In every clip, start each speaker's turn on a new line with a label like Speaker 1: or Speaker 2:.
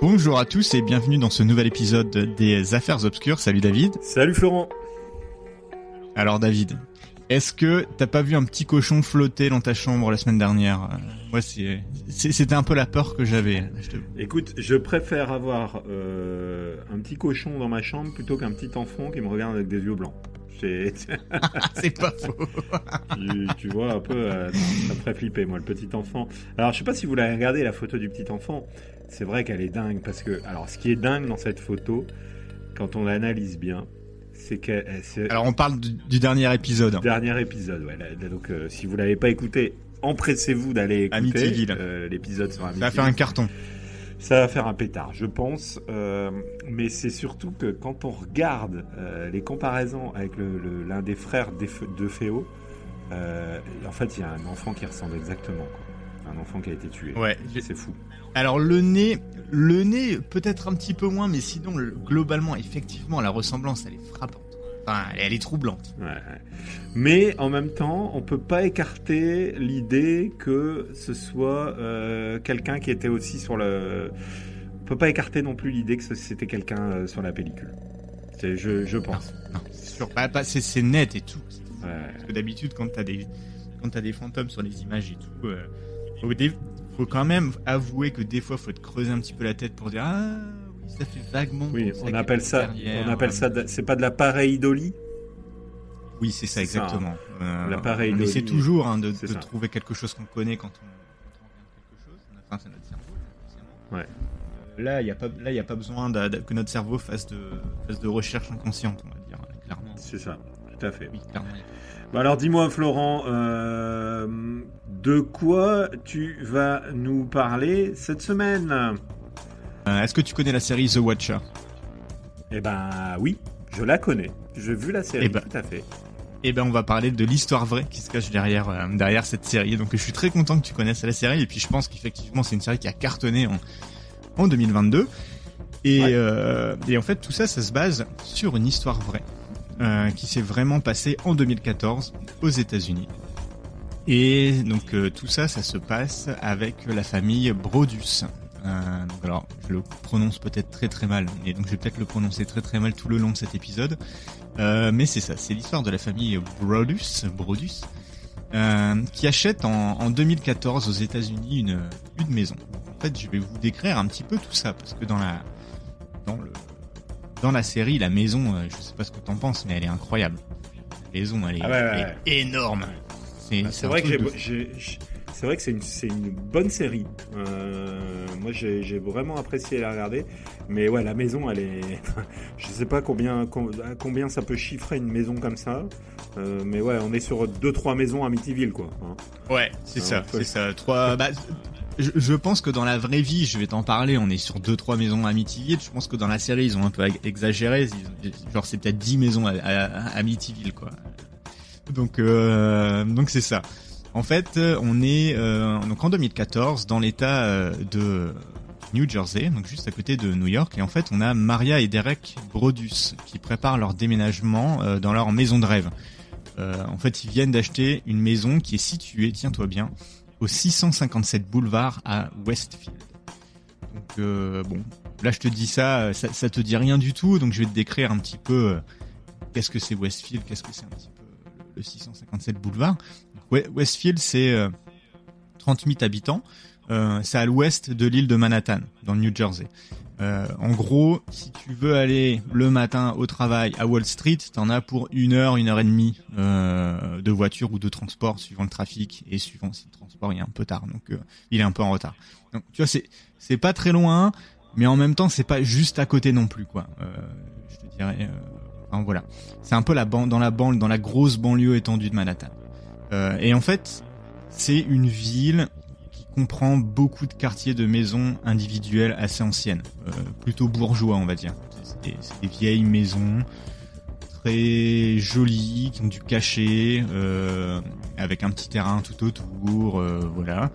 Speaker 1: Bonjour à tous et bienvenue dans ce nouvel épisode des Affaires Obscures. Salut David.
Speaker 2: Salut Florent.
Speaker 1: Alors David, est-ce que t'as pas vu un petit cochon flotter dans ta chambre la semaine dernière ? Moi, c'était un peu la peur que j'avais.
Speaker 2: Écoute, je préfère avoir un petit cochon dans ma chambre plutôt qu'un petit enfant qui me regarde avec des yeux blancs.
Speaker 1: C'est pas faux.
Speaker 2: tu vois un peu, ça me ferait flipper moi le petit enfant. Alors je sais pas si vous l'avez regardé la photo du petit enfant. C'est vrai qu'elle est dingue parce que alors ce qui est dingue dans cette photo, quand on l'analyse bien, c'est que
Speaker 1: alors on parle du dernier épisode.
Speaker 2: Dernier épisode, ouais. Donc si vous l'avez pas écouté, empressez-vous d'aller écouter l'épisode sur Amityville.
Speaker 1: Ça va faire un carton.
Speaker 2: Ça va faire un pétard, je pense. Mais c'est surtout que quand on regarde les comparaisons avec l'un des frères de Féo, en fait, il y a un enfant qui ressemble exactement, quoi. Un enfant qui a été tué.
Speaker 1: Ouais,
Speaker 2: c'est fou.
Speaker 1: Alors le nez peut-être un petit peu moins, mais sinon globalement, effectivement, la ressemblance, elle est frappante. Enfin, elle est troublante.
Speaker 2: Ouais. Mais en même temps, on peut pas écarter l'idée que ce soit quelqu'un qui était aussi sur le. On peut pas écarter non plus l'idée que c'était quelqu'un sur la pellicule. Je pense.
Speaker 1: Non, c'est sûr. C'est net et tout.
Speaker 2: Ouais.
Speaker 1: Parce que d'habitude, quand t'as des fantômes sur les images et tout, faut quand même avouer que des fois, faut te creuser un petit peu la tête pour dire oui, ça fait vaguement.
Speaker 2: Oui, on appelle ça. C'est pas de la pareidolie.
Speaker 1: Oui, c'est ça, exactement.
Speaker 2: La pareidolie.
Speaker 1: On essaie toujours de trouver quelque chose qu'on connaît quand on regarde quelque chose. Enfin, c'est notre cerveau, forcément.
Speaker 2: Ouais.
Speaker 1: Là, il y a pas besoin que notre cerveau fasse de recherche inconsciente, on va dire, clairement.
Speaker 2: C'est ça, tout à fait.
Speaker 1: Oui, clairement.
Speaker 2: Bon, alors dis-moi Florent, de quoi tu vas nous parler cette semaine ?
Speaker 1: Est-ce que tu connais la série The Watcher ?
Speaker 2: Eh ben oui, je la connais. J'ai vu la série, tout à fait.
Speaker 1: Eh ben on va parler de l'histoire vraie qui se cache derrière cette série. Donc je suis très content que tu connaisses la série et puis je pense qu'effectivement c'est une série qui a cartonné en 2022. Et en fait tout ça se base sur une histoire vraie qui s'est vraiment passée en 2014 aux États-Unis. Et donc tout ça se passe avec la famille Brodus. Donc alors je le prononce peut-être très très mal, et donc je vais peut-être le prononcer très très mal tout le long de cet épisode. Mais c'est ça, c'est l'histoire de la famille Brodus, qui achète en 2014 aux États-Unis une maison. En fait, je vais vous décrire un petit peu tout ça parce que dans la série, la maison, je sais pas ce que t'en penses, mais elle est incroyable. La maison, elle est énorme.
Speaker 2: C'est vrai que c'est une bonne série. Moi, j'ai vraiment apprécié la regarder. Mais ouais, la maison, elle est. Je sais pas combien ça peut chiffrer une maison comme ça. Mais ouais, on est sur 2-3 maisons à Amityville, quoi. Hein.
Speaker 1: Ouais, c'est ça. 3. Je pense que dans la vraie vie, je vais t'en parler, on est sur 2-3 maisons à Amityville. Je pense que dans la série, ils ont un peu exagéré. Genre, c'est peut-être 10 maisons à Amityville, quoi. Donc c'est ça. En fait, on est donc en 2014 dans l'état de New Jersey, donc juste à côté de New York, et en fait, on a Maria et Derek Brodus qui préparent leur déménagement dans leur maison de rêve. En fait, ils viennent d'acheter une maison qui est située, tiens-toi bien, au 657 boulevard à Westfield. Donc bon, là je te dis ça te dit rien du tout, donc je vais te décrire un petit peu qu'est-ce que c'est Westfield, qu'est-ce que c'est un petit peu le 657 boulevard. Westfield, c'est 30 000 habitants. C'est à l'ouest de l'île de Manhattan, dans le New Jersey. En gros, si tu veux aller le matin au travail à Wall Street, t'en as pour 1 heure et demie de voiture ou de transport, suivant le trafic et suivant si le transport il est un peu tard. Donc, il est un peu en retard. Donc, tu vois, c'est pas très loin, mais en même temps, c'est pas juste à côté non plus, quoi. Je te dirais. Enfin, voilà. C'est un peu dans la grosse banlieue étendue de Manhattan. Et en fait, c'est une ville qui comprend beaucoup de quartiers de maisons individuelles assez anciennes, plutôt bourgeois, on va dire. C'est des vieilles maisons très jolies, qui ont du cachet, avec un petit terrain tout autour, voilà.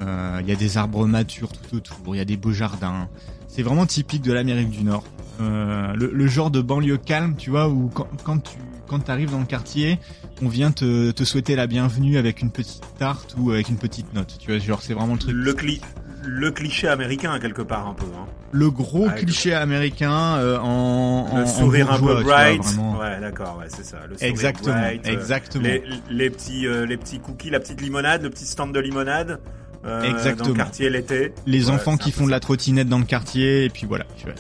Speaker 1: Il y a des arbres matures tout autour, il y a des beaux jardins. C'est vraiment typique de l'Amérique du Nord. Le genre de banlieue calme, tu vois, où quand t'arrives dans le quartier, on vient te souhaiter la bienvenue avec une petite tarte ou avec une petite note. Tu vois, genre c'est vraiment le truc.
Speaker 2: Le cliché américain quelque part un peu. Hein.
Speaker 1: le gros cliché américain
Speaker 2: le sourire un peu bright.
Speaker 1: Ouais,
Speaker 2: d'accord, ouais, c'est ça. Le
Speaker 1: sourire bright, exactement.
Speaker 2: Les petits cookies, la petite limonade, le petit stand de limonade.
Speaker 1: Exactement.
Speaker 2: Dans le quartier l'été.
Speaker 1: Les enfants qui font de la trottinette dans le quartier, et puis voilà. Tu vois,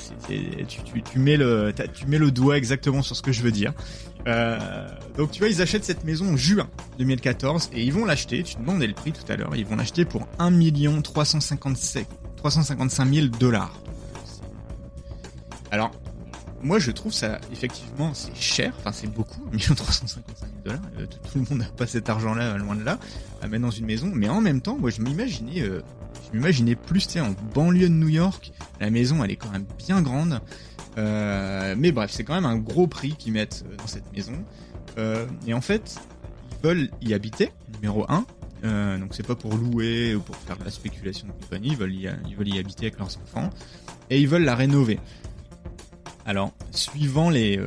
Speaker 1: tu mets le doigt exactement sur ce que je veux dire. Donc tu vois, ils achètent cette maison en juin 2014 et ils vont l'acheter. Tu te demandais le prix tout à l'heure. Ils vont l'acheter pour 1 355 000 $. Alors, moi je trouve ça, effectivement, c'est cher, enfin c'est beaucoup, 1 355 000 $. Tout le monde n'a pas cet argent-là, loin de là, à mettre dans une maison. Mais en même temps, moi je m'imaginais plus, tu sais, en banlieue de New York. La maison, elle est quand même bien grande. Mais bref, c'est quand même un gros prix qu'ils mettent dans cette maison. Et en fait, ils veulent y habiter, numéro 1. Donc c'est pas pour louer ou pour faire de la spéculation de compagnie, ils veulent y habiter avec leurs enfants. Et ils veulent la rénover. Alors, suivant les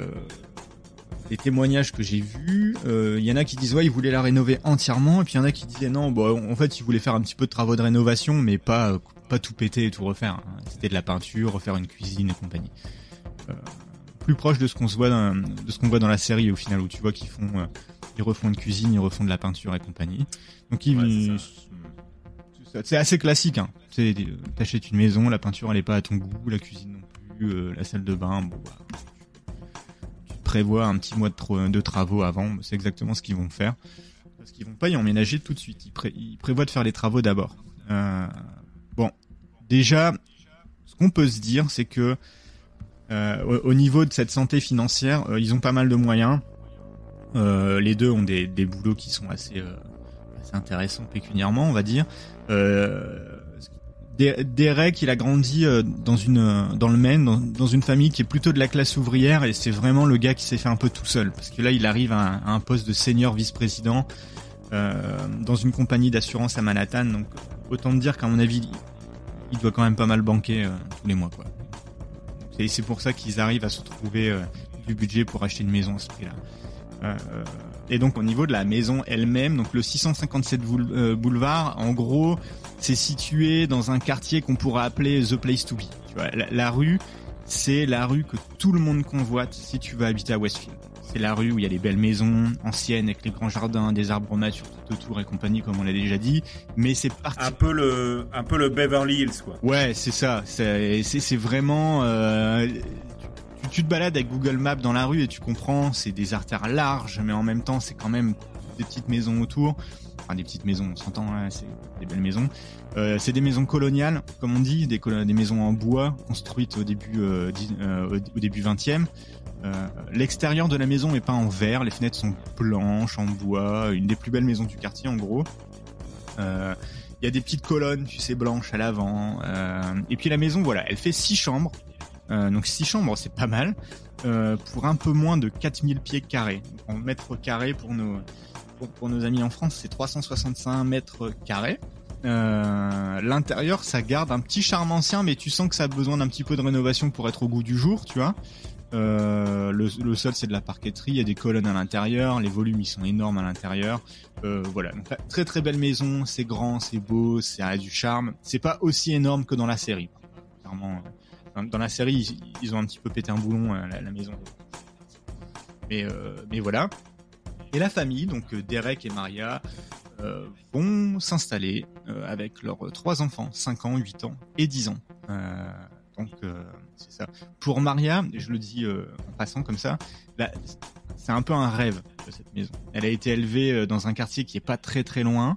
Speaker 1: témoignages que j'ai vus, il y en a qui disent ouais, ils voulaient la rénover entièrement, et puis il y en a qui disaient non, bon, en fait, ils voulaient faire un petit peu de travaux de rénovation, mais pas tout péter et tout refaire. Hein. C'était de la peinture, refaire une cuisine et compagnie. Plus proche de ce qu'on voit dans la série au final, où tu vois qu'ils refont une cuisine, ils refont de la peinture et compagnie. Donc c'est assez classique. Hein. T'achètes une maison, la peinture elle est pas à ton goût, la cuisine non plus, la salle de bain, bon bah, tu prévois un petit mois de travaux avant, c'est exactement ce qu'ils vont faire. Parce qu'ils vont pas y emménager tout de suite, ils prévoient de faire les travaux d'abord. Bon, déjà, ce qu'on peut se dire, c'est que au niveau de cette santé financière, ils ont pas mal de moyens. Les deux ont des boulots qui sont assez intéressants pécuniairement, on va dire. Derek, il a grandi dans le Maine, dans une famille qui est plutôt de la classe ouvrière, et c'est vraiment le gars qui s'est fait un peu tout seul, parce que là, il arrive à un poste de senior vice-président dans une compagnie d'assurance à Manhattan. Donc, autant te dire qu'à mon avis, il doit quand même pas mal banquer tous les mois, quoi. Et c'est pour ça qu'ils arrivent à se trouver du budget pour acheter une maison à ce prix-là. Et donc au niveau de la maison elle-même, donc le 657 boulevard, en gros, c'est situé dans un quartier qu'on pourrait appeler The Place to Be. Tu vois, la rue, c'est la rue que tout le monde convoite si tu veux habiter à Westfield. C'est la rue où il y a les belles maisons anciennes avec les grands jardins, des arbres matures tout autour et compagnie, comme on l'a déjà dit. Mais c'est parti.
Speaker 2: Un peu le Beverly Hills, quoi.
Speaker 1: Ouais, c'est ça. C'est vraiment. Tu te balades avec Google Maps dans la rue et tu comprends. C'est des artères larges, mais en même temps, c'est quand même des petites maisons autour. Enfin, des petites maisons, on s'entend. Hein, c'est des belles maisons. C'est des maisons coloniales, comme on dit, des maisons en bois construites au début 20e. L'extérieur de la maison est peint en vert, les fenêtres sont blanches, en bois, une des plus belles maisons du quartier en gros. Il y a des petites colonnes, tu sais, blanches à l'avant. Et puis la maison, voilà, elle fait 6 chambres. Donc 6 chambres, c'est pas mal. Pour un peu moins de 4000 pieds carrés. En mètres carrés pour nos amis en France, c'est 365 mètres carrés. L'intérieur, ça garde un petit charme ancien, mais tu sens que ça a besoin d'un petit peu de rénovation pour être au goût du jour, tu vois. Le sol, c'est de la parqueterie, il y a des colonnes à l'intérieur, les volumes ils sont énormes à l'intérieur. Voilà, donc très très belle maison, c'est grand, c'est beau, ça a du charme. C'est pas aussi énorme que dans la série. Clairement, dans la série, ils ont un petit peu pété un boulon la maison. Mais voilà. Et la famille, donc Derek et Maria, vont s'installer avec leurs 3 enfants, 5 ans, 8 ans et 10 ans. Donc c'est ça. Pour Maria, je le dis en passant comme ça, bah, c'est un peu un rêve de cette maison. Elle a été élevée dans un quartier qui est pas très très loin.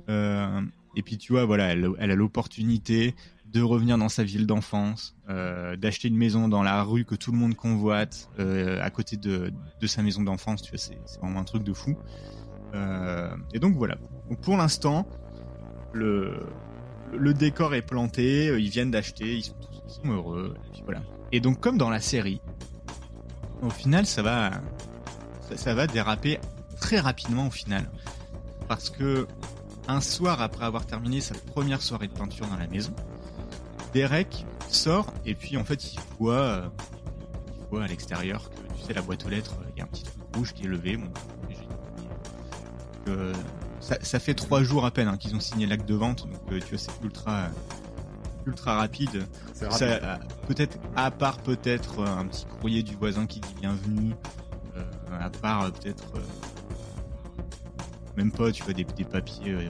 Speaker 1: Et puis tu vois, voilà, elle a l'opportunité de revenir dans sa ville d'enfance, d'acheter une maison dans la rue que tout le monde convoite, à côté de sa maison d'enfance. Tu vois, c'est vraiment un truc de fou. Et donc voilà. Donc pour l'instant, le décor est planté, ils viennent d'acheter, ils sont heureux, et puis voilà. Et donc comme dans la série, au final ça va déraper très rapidement au final. Parce que un soir après avoir terminé sa première soirée de peinture dans la maison, Derek sort et puis en fait il voit à l'extérieur que tu sais la boîte aux lettres, il y a un petit truc rouge qui est levé. Bon, ça fait 3 jours à peine qu'ils ont signé l'acte de vente, donc tu vois c'est ultra rapide.
Speaker 2: C'est rapide.
Speaker 1: Ça, peut-être un petit courrier du voisin qui dit bienvenue, à part peut-être même pas, tu vois, des papiers,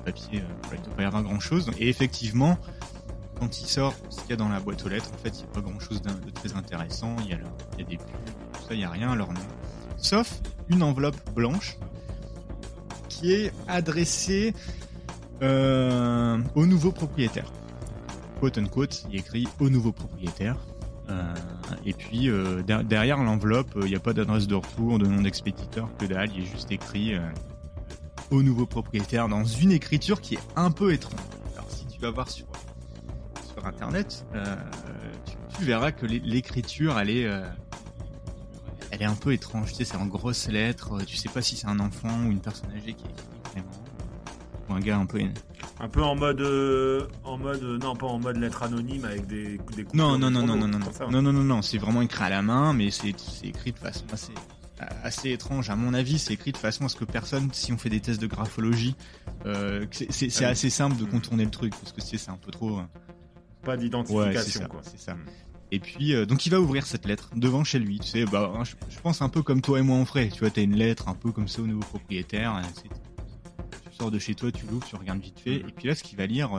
Speaker 1: il doit pas y avoir grand chose. Et effectivement, quand il sort ce qu'il y a dans la boîte aux lettres, en fait, il n'y a pas grand chose de très intéressant. Il y a des pubs, tout ça, il n'y a rien, alors non. Sauf une enveloppe blanche qui est adressée au nouveau propriétaire. Quote unquote, il y a écrit au nouveau propriétaire. Et puis derrière l'enveloppe, il n'y a pas d'adresse de retour, de nom d'expéditeur, que dalle. Il est juste écrit au nouveau propriétaire dans une écriture qui est un peu étrange. Alors si tu vas voir sur internet, tu verras que l'écriture elle est un peu étrange. Tu sais, c'est en grosses lettres. Tu sais pas si c'est un enfant ou une personne âgée qui écrit vraiment, ou un gars un peu
Speaker 2: en mode non, pas en mode lettre anonyme avec des coupures.
Speaker 1: Non, c'est vraiment écrit à la main, mais c'est écrit de façon assez étrange. À mon avis, c'est écrit de façon à ce que personne, si on fait des tests de graphologie, c'est assez simple de contourner le truc, parce que c'est un peu trop.
Speaker 2: Pas d'identification,
Speaker 1: ouais, c'est ça,
Speaker 2: quoi.
Speaker 1: C'est ça. Et puis, donc il va ouvrir cette lettre devant chez lui. Tu sais, je pense un peu comme toi et moi on ferait. Tu vois, t'as une lettre un peu comme ça au nouveau propriétaire. Tu sors de chez toi, tu l'ouvres, tu regardes vite fait. Et puis là, ce qu'il va lire,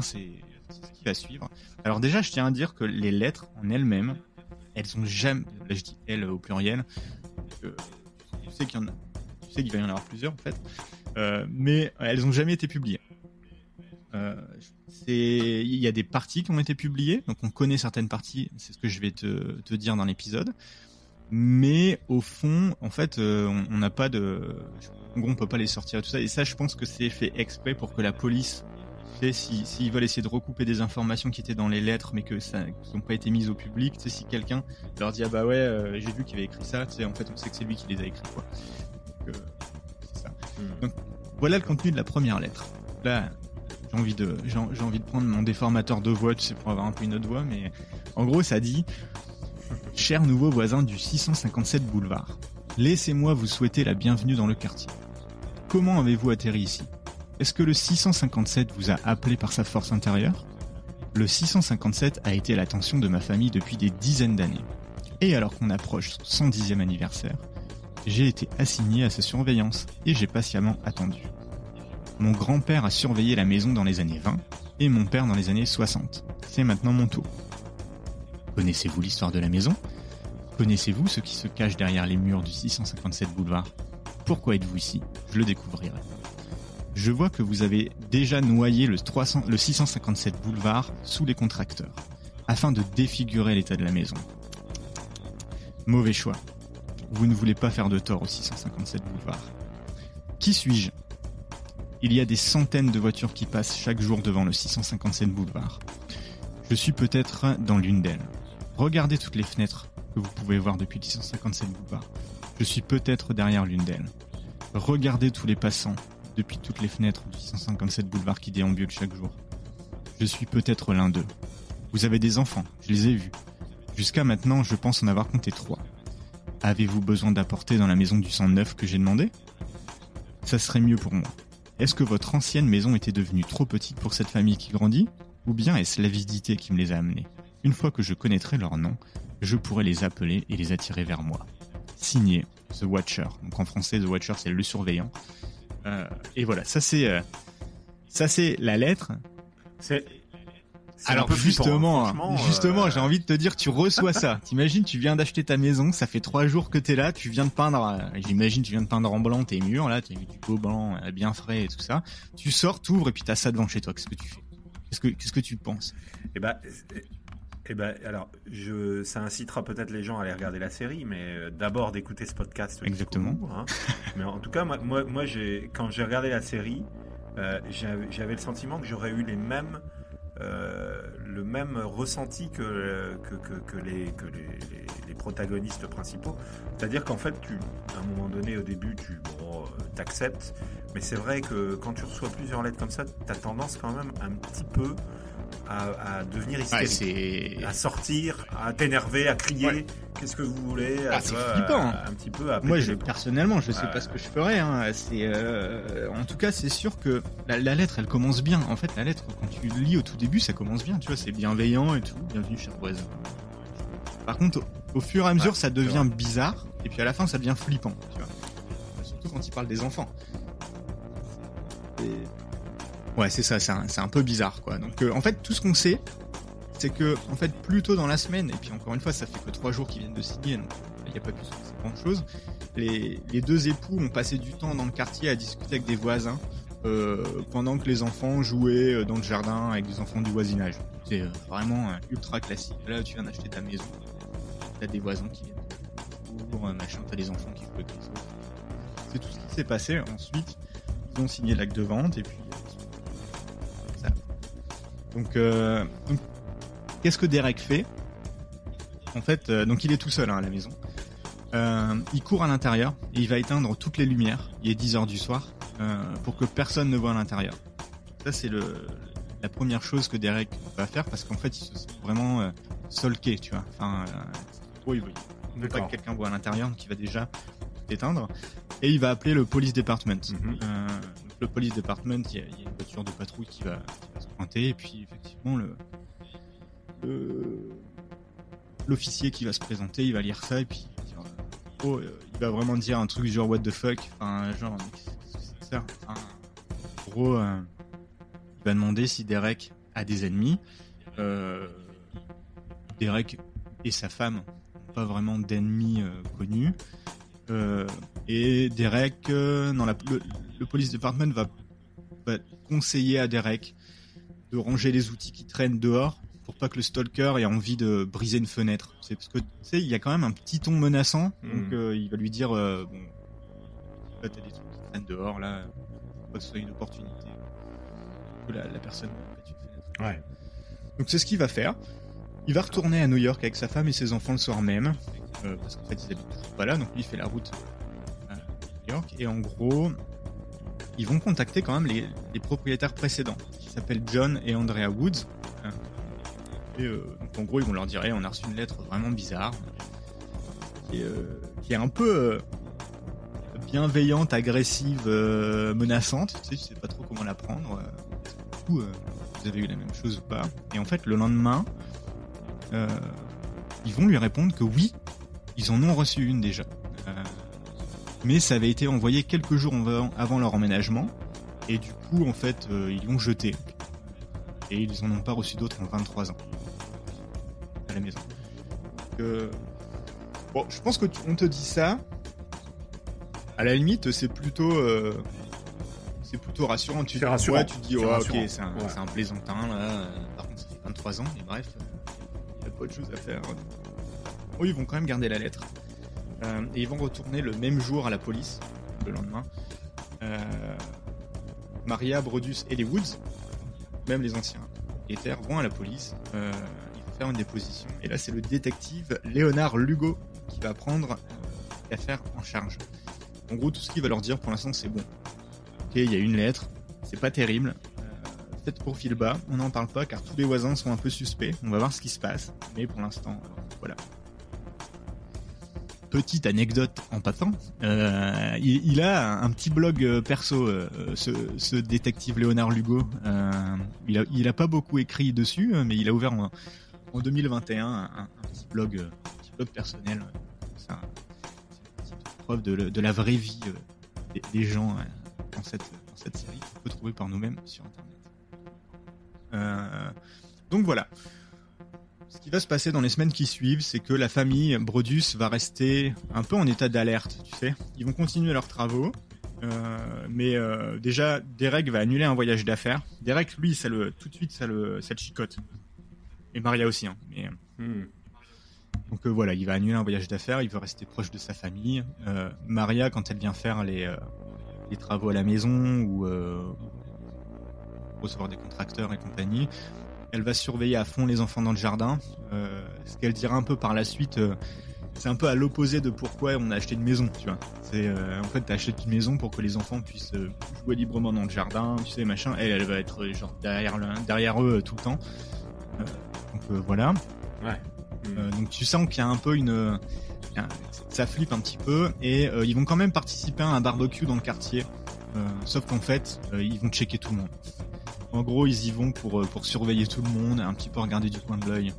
Speaker 1: c'est ce qui va suivre. Alors déjà, je tiens à dire que les lettres en elles-mêmes, elles sont jamais. Là, je dis elles au pluriel. Tu sais qu'il va y en avoir plusieurs en fait, mais elles ont jamais été publiées. Il y a des parties qui ont été publiées, donc on connaît certaines parties, c'est ce que je vais te dire dans l'épisode, mais au fond en fait on n'a pas en gros on peut pas les sortir et tout ça, et ça je pense que c'est fait exprès pour que la police, tu sais, s'ils veulent essayer de recouper des informations qui étaient dans les lettres mais qui n'ont pas été mises au public, tu sais, si quelqu'un leur dit ah bah ouais j'ai vu qu'il avait écrit ça, tu sais, en fait on sait que c'est lui qui les a écrits, quoi. Donc, c'est ça. Donc voilà le contenu de la première lettre. Là j'ai envie de prendre mon déformateur de voix, tu sais, pour avoir un peu une autre voix, mais en gros ça dit: cher nouveau voisin du 657 boulevard, laissez-moi vous souhaiter la bienvenue dans le quartier. Comment avez-vous atterri ici? Est-ce que le 657 vous a appelé par sa force intérieure? Le 657 a été l'attention de ma famille depuis des dizaines d'années. Et alors qu'on approche son 110e anniversaire, j'ai été assigné à sa surveillance et j'ai patiemment attendu. Mon grand-père a surveillé la maison dans les années 20 et mon père dans les années 60. C'est maintenant mon tour. Connaissez-vous l'histoire de la maison? Connaissez-vous ce qui se cache derrière les murs du 657 boulevard? Pourquoi êtes-vous ici? Je le découvrirai. Je vois que vous avez déjà noyé le 657 boulevard sous les contracteurs, afin de défigurer l'état de la maison. Mauvais choix. Vous ne voulez pas faire de tort au 657 boulevard. Qui suis-je? Il y a des centaines de voitures qui passent chaque jour devant le 657 boulevard. Je suis peut-être dans l'une d'elles. Regardez toutes les fenêtres que vous pouvez voir depuis le 657 boulevard. Je suis peut-être derrière l'une d'elles. Regardez tous les passants depuis toutes les fenêtres du 657 boulevard qui déambulent chaque jour. Je suis peut-être l'un d'eux. Vous avez des enfants, je les ai vus. Jusqu'à maintenant, je pense en avoir compté 3. Avez-vous besoin d'apporter dans la maison du 109 que j'ai demandé? Ça serait mieux pour moi. Est-ce que votre ancienne maison était devenue trop petite pour cette famille qui grandit? Ou bien est-ce l'avidité qui me les a amenés? Une fois que je connaîtrai leur nom, je pourrai les appeler et les attirer vers moi. Signé The Watcher. Donc en français, The Watcher, c'est le surveillant. Et voilà, ça c'est la lettre. Alors justement, j'ai envie de te dire, tu reçois ça. T'imagines, tu viens d'acheter ta maison, ça fait 3 jours que t'es là, tu viens de peindre, j'imagine, tu viens de peindre en blanc tes murs, là, t'as mis du beau blanc bien frais et tout ça. Tu sors, t'ouvres et puis t'as ça devant chez toi. Qu'est-ce que tu fais? Qu'est-ce que tu penses?
Speaker 2: Alors, ça incitera peut-être les gens à aller regarder la série, mais d'abord d'écouter ce podcast.
Speaker 1: Exactement.
Speaker 2: Mais en tout cas, moi, quand j'ai regardé la série, j'avais le sentiment que j'aurais eu le même ressenti que les protagonistes principaux. C'est-à-dire qu'en fait, à un moment donné, au début, t'acceptes, mais c'est vrai que quand tu reçois plusieurs lettres comme ça, t'as tendance quand même un petit peu à devenir hystérique, à sortir, à t'énerver, à crier. Ouais. Qu'est-ce que vous voulez?
Speaker 1: C'est flippant.
Speaker 2: Un petit peu.
Speaker 1: Moi, personnellement, je sais pas ce que je ferais. Hein. En tout cas, c'est sûr que la lettre, elle commence bien. En fait, la lettre, quand tu lis au tout début, ça commence bien. Tu vois, c'est bienveillant et tout. Bienvenue, cher voisin. Par contre, au fur et à mesure, ça devient bizarre. Et puis à la fin, ça devient flippant. Tu vois. Surtout quand il parle des enfants. Ouais, c'est ça. C'est un peu bizarre, quoi. Donc, en fait, tout ce qu'on sait, c'est que, en fait, plus tôt dans la semaine, et puis encore une fois, ça fait que 3 jours qu'ils viennent de signer, donc il n'y a pas pu se passer grand chose. Les deux époux ont passé du temps dans le quartier à discuter avec des voisins, pendant que les enfants jouaient dans le jardin avec des enfants du voisinage. C'est vraiment ultra classique. Là, tu viens d'acheter ta maison, t'as des voisins qui viennent, machin, t'as des enfants qui jouent avec les autres. C'est tout ce qui s'est passé. Ensuite, ils ont signé l'acte de vente, et puis ça. Donc, qu'est-ce que Derek fait? En fait, donc il est tout seul à la maison. Il court à l'intérieur et il va éteindre toutes les lumières. Il est 10h du soir pour que personne ne voit à l'intérieur. Ça, c'est la première chose que Derek va faire parce qu'en fait, il se sent vraiment solqué, tu vois. Enfin, il veut pas que quelqu'un voit à l'intérieur, donc il va déjà tout éteindre. Et il va appeler le police department. Le police department, il y a une voiture de patrouille qui va se pointer et puis effectivement l'officier qui va se présenter, il va lire ça et puis il va vraiment dire un truc genre what the fuck, enfin genre qu'est-ce que c'est ça, enfin, en gros il va demander si Derek a des ennemis. Derek et sa femme n'ont pas vraiment d'ennemis connus, et Derek le police department va conseiller à Derek de ranger les outils qui traînent dehors pour pas que le stalker ait envie de briser une fenêtre. C'est parce que tu sais, il y a quand même un petit ton menaçant, donc il va lui dire bon, là t'as des trucs qui traînent dehors, là, faut pas que ce soit une opportunité que la personne mette une fenêtre.
Speaker 2: Ouais.
Speaker 1: Donc c'est ce qu'il va faire. Il va retourner à New York avec sa femme et ses enfants le soir même, parce qu'en fait ils habitent toujours pas là, donc lui il fait la route à New York, et en gros ils vont contacter quand même les propriétaires précédents, qui s'appellent John et Andrea Woods. Donc en gros, ils vont leur dire on a reçu une lettre vraiment bizarre, qui est un peu bienveillante, agressive, menaçante. Tu sais pas trop comment la prendre. Vous avez eu la même chose ou pas? Et en fait, le lendemain, ils vont lui répondre que oui, ils en ont reçu une déjà. Mais ça avait été envoyé quelques jours avant leur emménagement, et du coup, en fait, ils l'ont jeté. Et ils en ont pas reçu d'autres en 23 ans. À la maison. Bon, je pense que on te dit ça. À la limite, c'est plutôt rassurant. Tu dis, ok, c'est un plaisantin, là. Par contre, ça fait 23 ans, et bref, il n'y a pas autre chose à faire. Oh, ils vont quand même garder la lettre. Et ils vont retourner le même jour à la police, le lendemain. Maria, Brodus et les Woods, même les anciens propriétaires, vont à la police. Ils vont faire une déposition. Et là, c'est le détective Léonard Lugo qui va prendre l'affaire en charge. En gros, tout ce qu'il va leur dire pour l'instant, c'est bon. Ok, il y a une lettre, c'est pas terrible. Peut-être profil bas, on n'en parle pas car tous les voisins sont un peu suspects. On va voir ce qui se passe. Mais pour l'instant, voilà. Petite anecdote en passant, il a un petit blog perso, ce détective Léonard Lugo. Il a pas beaucoup écrit dessus, mais il a ouvert en 2021 un petit blog personnel. C'est une petite preuve de la vraie vie des gens dans cette série qu'on peut trouver par nous-mêmes sur Internet. Donc voilà. Ce qui va se passer dans les semaines qui suivent, c'est que la famille Brodus va rester un peu en état d'alerte, tu sais. Ils vont continuer leurs travaux, mais déjà, Derek va annuler un voyage d'affaires. Derek, lui, tout de suite, ça le chicote. Et Maria aussi, hein. Mais, donc voilà, il va annuler un voyage d'affaires, il veut rester proche de sa famille. Maria, quand elle vient faire les travaux à la maison ou recevoir des contracteurs et compagnie, elle va surveiller à fond les enfants dans le jardin. Ce qu'elle dira un peu par la suite, c'est un peu à l'opposé de pourquoi on a acheté une maison, tu vois. C'est en fait, t'as acheté une maison pour que les enfants puissent jouer librement dans le jardin, tu sais, machin. Elle va être genre derrière eux tout le temps. Voilà.
Speaker 2: Ouais.
Speaker 1: Donc tu sens qu'il y a un peu ça flippe un petit peu et ils vont quand même participer à un barbecue dans le quartier. Sauf qu'en fait, ils vont checker tout le monde. En gros, ils y vont pour surveiller tout le monde, un petit peu regarder du coin de l'œil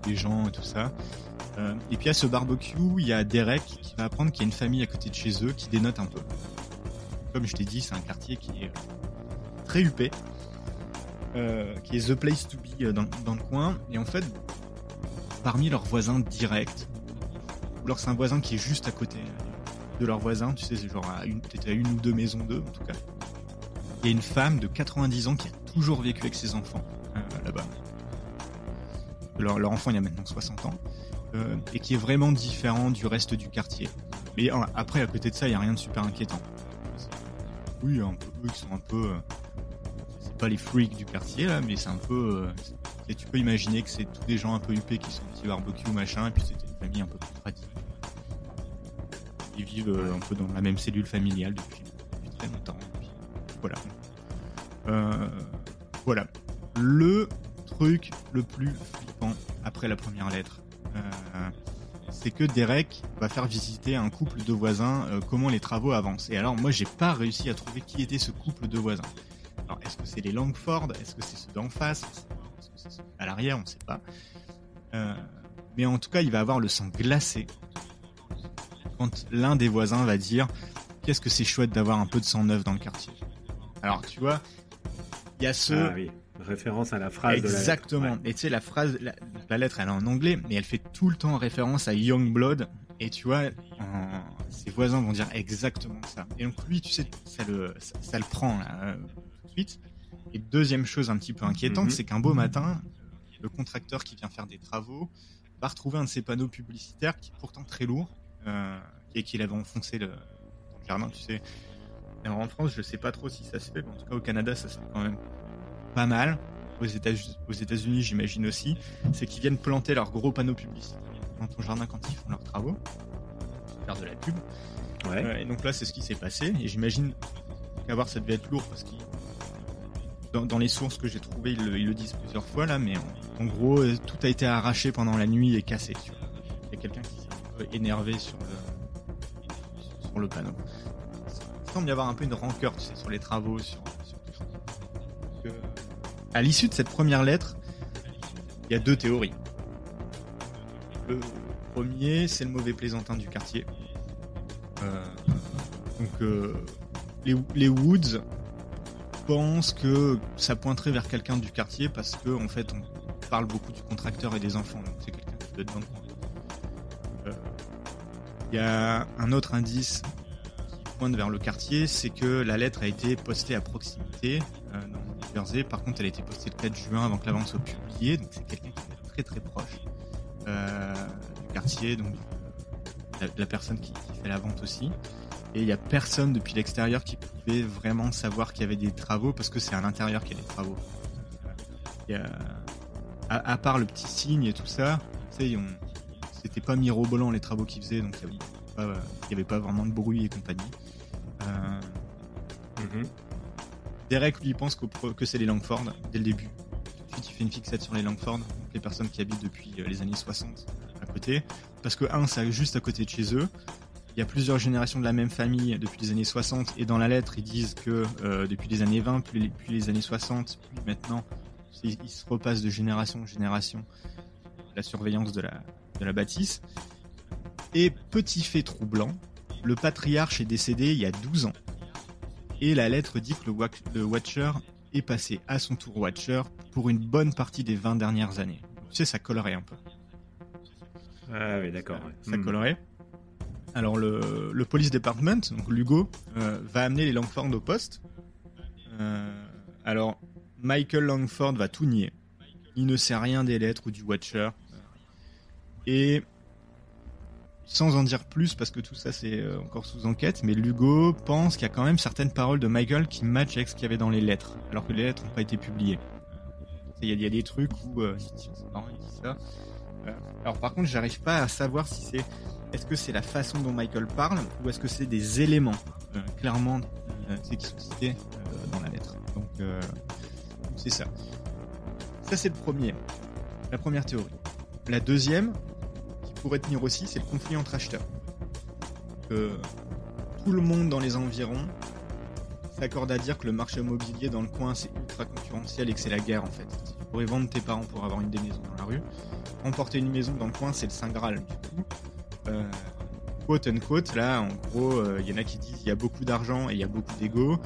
Speaker 1: les gens et tout ça. Et puis à ce barbecue, il y a Derek qui va apprendre qu'il y a une famille à côté de chez eux qui dénote un peu. Comme je t'ai dit, c'est un quartier qui est très huppé, qui est the place to be dans le coin. Et en fait, parmi leurs voisins directs, ou alors c'est un voisin qui est juste à côté de leurs voisins, tu sais, c'est genre peut-être à 1 ou 2 maisons d'eux en tout cas. Il y a une femme de 90 ans qui a toujours vécu avec ses enfants là-bas. Leur enfant il y a maintenant 60 ans. Et qui est vraiment différent du reste du quartier. Mais après, à côté de ça, il n'y a rien de super inquiétant. Oui, un peu, eux qui sont un peu... c'est pas les freaks du quartier, là, mais c'est un peu... et tu peux imaginer que c'est tous des gens un peu huppés qui sont petits barbecue, machin, et puis c'était une famille un peu plus traditionnelle. Ils vivent un peu dans la même cellule familiale depuis très longtemps. Puis, voilà. Voilà. Le truc le plus flippant après la première lettre, c'est que Derek va faire visiter un couple de voisins comment les travaux avancent. Et alors moi j'ai pas réussi à trouver qui était ce couple de voisins. Alors est-ce que c'est les Langford? Est-ce que c'est ceux d'en face? Est-ce que c'est ceux à l'arrière? On sait pas. Mais en tout cas il va avoir le sang glacé quand l'un des voisins va dire qu'est-ce que c'est chouette d'avoir un peu de sang neuf dans le quartier. Alors tu vois, il y a ce...
Speaker 2: Ah oui. Référence à la phrase.
Speaker 1: Exactement.
Speaker 2: De la lettre. Ouais.
Speaker 1: Et tu sais, la phrase, la lettre, elle est en anglais, mais elle fait tout le temps référence à Youngblood. Et tu vois, ses voisins vont dire exactement ça. Et donc lui, tu sais, ça le prend là, tout de suite. Et deuxième chose un petit peu inquiétante, c'est qu'un beau matin, le contracteur qui vient faire des travaux va retrouver un de ses panneaux publicitaires qui est pourtant très lourd, et qu'il avait enfoncé dans le jardin, tu sais. Alors en France, je sais pas trop si ça se fait, mais en tout cas au Canada, ça se fait quand même pas mal. Aux États-Unis, j'imagine aussi, c'est qu'ils viennent planter leurs gros panneaux publicitaires dans ton jardin quand ils font leurs travaux, faire de la pub. Ouais. Et donc là, c'est ce qui s'est passé. Et j'imagine qu'avoir ça devait être lourd parce que dans les sources que j'ai trouvées, ils le disent plusieurs fois là, mais en gros, tout a été arraché pendant la nuit et cassé. Tu vois. Il y a quelqu'un qui s'est un peu énervé sur le panneau. Il semble y avoir un peu une rancœur, tu sais, sur les travaux, sur tout ça. Donc, à l'issue de cette première lettre, il y a 2 théories. Le premier, c'est le mauvais plaisantin du quartier. Les Woods pensent que ça pointerait vers quelqu'un du quartier parce que en fait, on parle beaucoup du contracteur et des enfants, donc c'est quelqu'un qui doit être dans le coin. Il y a un autre indice qui pointe vers le quartier, c'est que la lettre a été postée à proximité dans le New Jersey. Par contre, elle a été postée le 4 juin avant que la vente soit publiée, donc c'est quelqu'un qui est très très proche du quartier, donc la personne qui fait la vente aussi. Et il n'y a personne depuis l'extérieur qui pouvait vraiment savoir qu'il y avait des travaux parce que c'est à l'intérieur qu'il y a des travaux. À part le petit signe et tout ça, tu sais, c'était pas mirobolant les travaux qu'ils faisaient, donc il n'y avait pas vraiment de bruit et compagnie. Derek lui pense que c'est les Langford dès le début. Tout de suite il fait une fixette sur les Langford, donc les personnes qui habitent depuis les années 60 à côté, parce que c'est juste à côté de chez eux. Il y a plusieurs générations de la même famille depuis les années 60, et dans la lettre ils disent que depuis les années 20, puis les années 60, puis maintenant ils se repassent de génération en génération la surveillance de la bâtisse. Et petit fait troublant, le patriarche est décédé il y a 12 ans. Et la lettre dit que le Watcher est passé à son tour Watcher pour une bonne partie des 20 dernières années. Tu sais, ça collerait un peu.
Speaker 2: Ah oui, d'accord.
Speaker 1: Ça collerait. Alors le Police Department, donc l'Hugo, va amener les Langford au poste. Alors Michael Langford va tout nier. Il ne sait rien des lettres ou du Watcher. Et sans en dire plus, parce que tout ça c'est encore sous enquête, mais l'Hugo pense qu'il y a quand même certaines paroles de Michael qui matchent avec ce qu'il y avait dans les lettres, alors que les lettres n'ont pas été publiées. Il y a des trucs où il dit ça. Alors par contre, j'arrive pas à savoir si c'est... Est-ce que c'est la façon dont Michael parle, ou est-ce que c'est des éléments clairement qui sont cités dans la lettre. Donc c'est ça. Ça c'est le premier. La première théorie. La deuxième, qui pourrait tenir aussi, c'est le conflit entre acheteurs. Tout le monde dans les environs s'accorde à dire que le marché immobilier dans le coin c'est ultra concurrentiel et que c'est la guerre en fait. Tu pourrais vendre tes parents pour avoir une des maisons dans la rue. Emporter une maison dans le coin c'est le Saint Graal du coup. Quote unquote, là en gros, y en a qui disent il y a beaucoup d'argent et il y a beaucoup d'ego.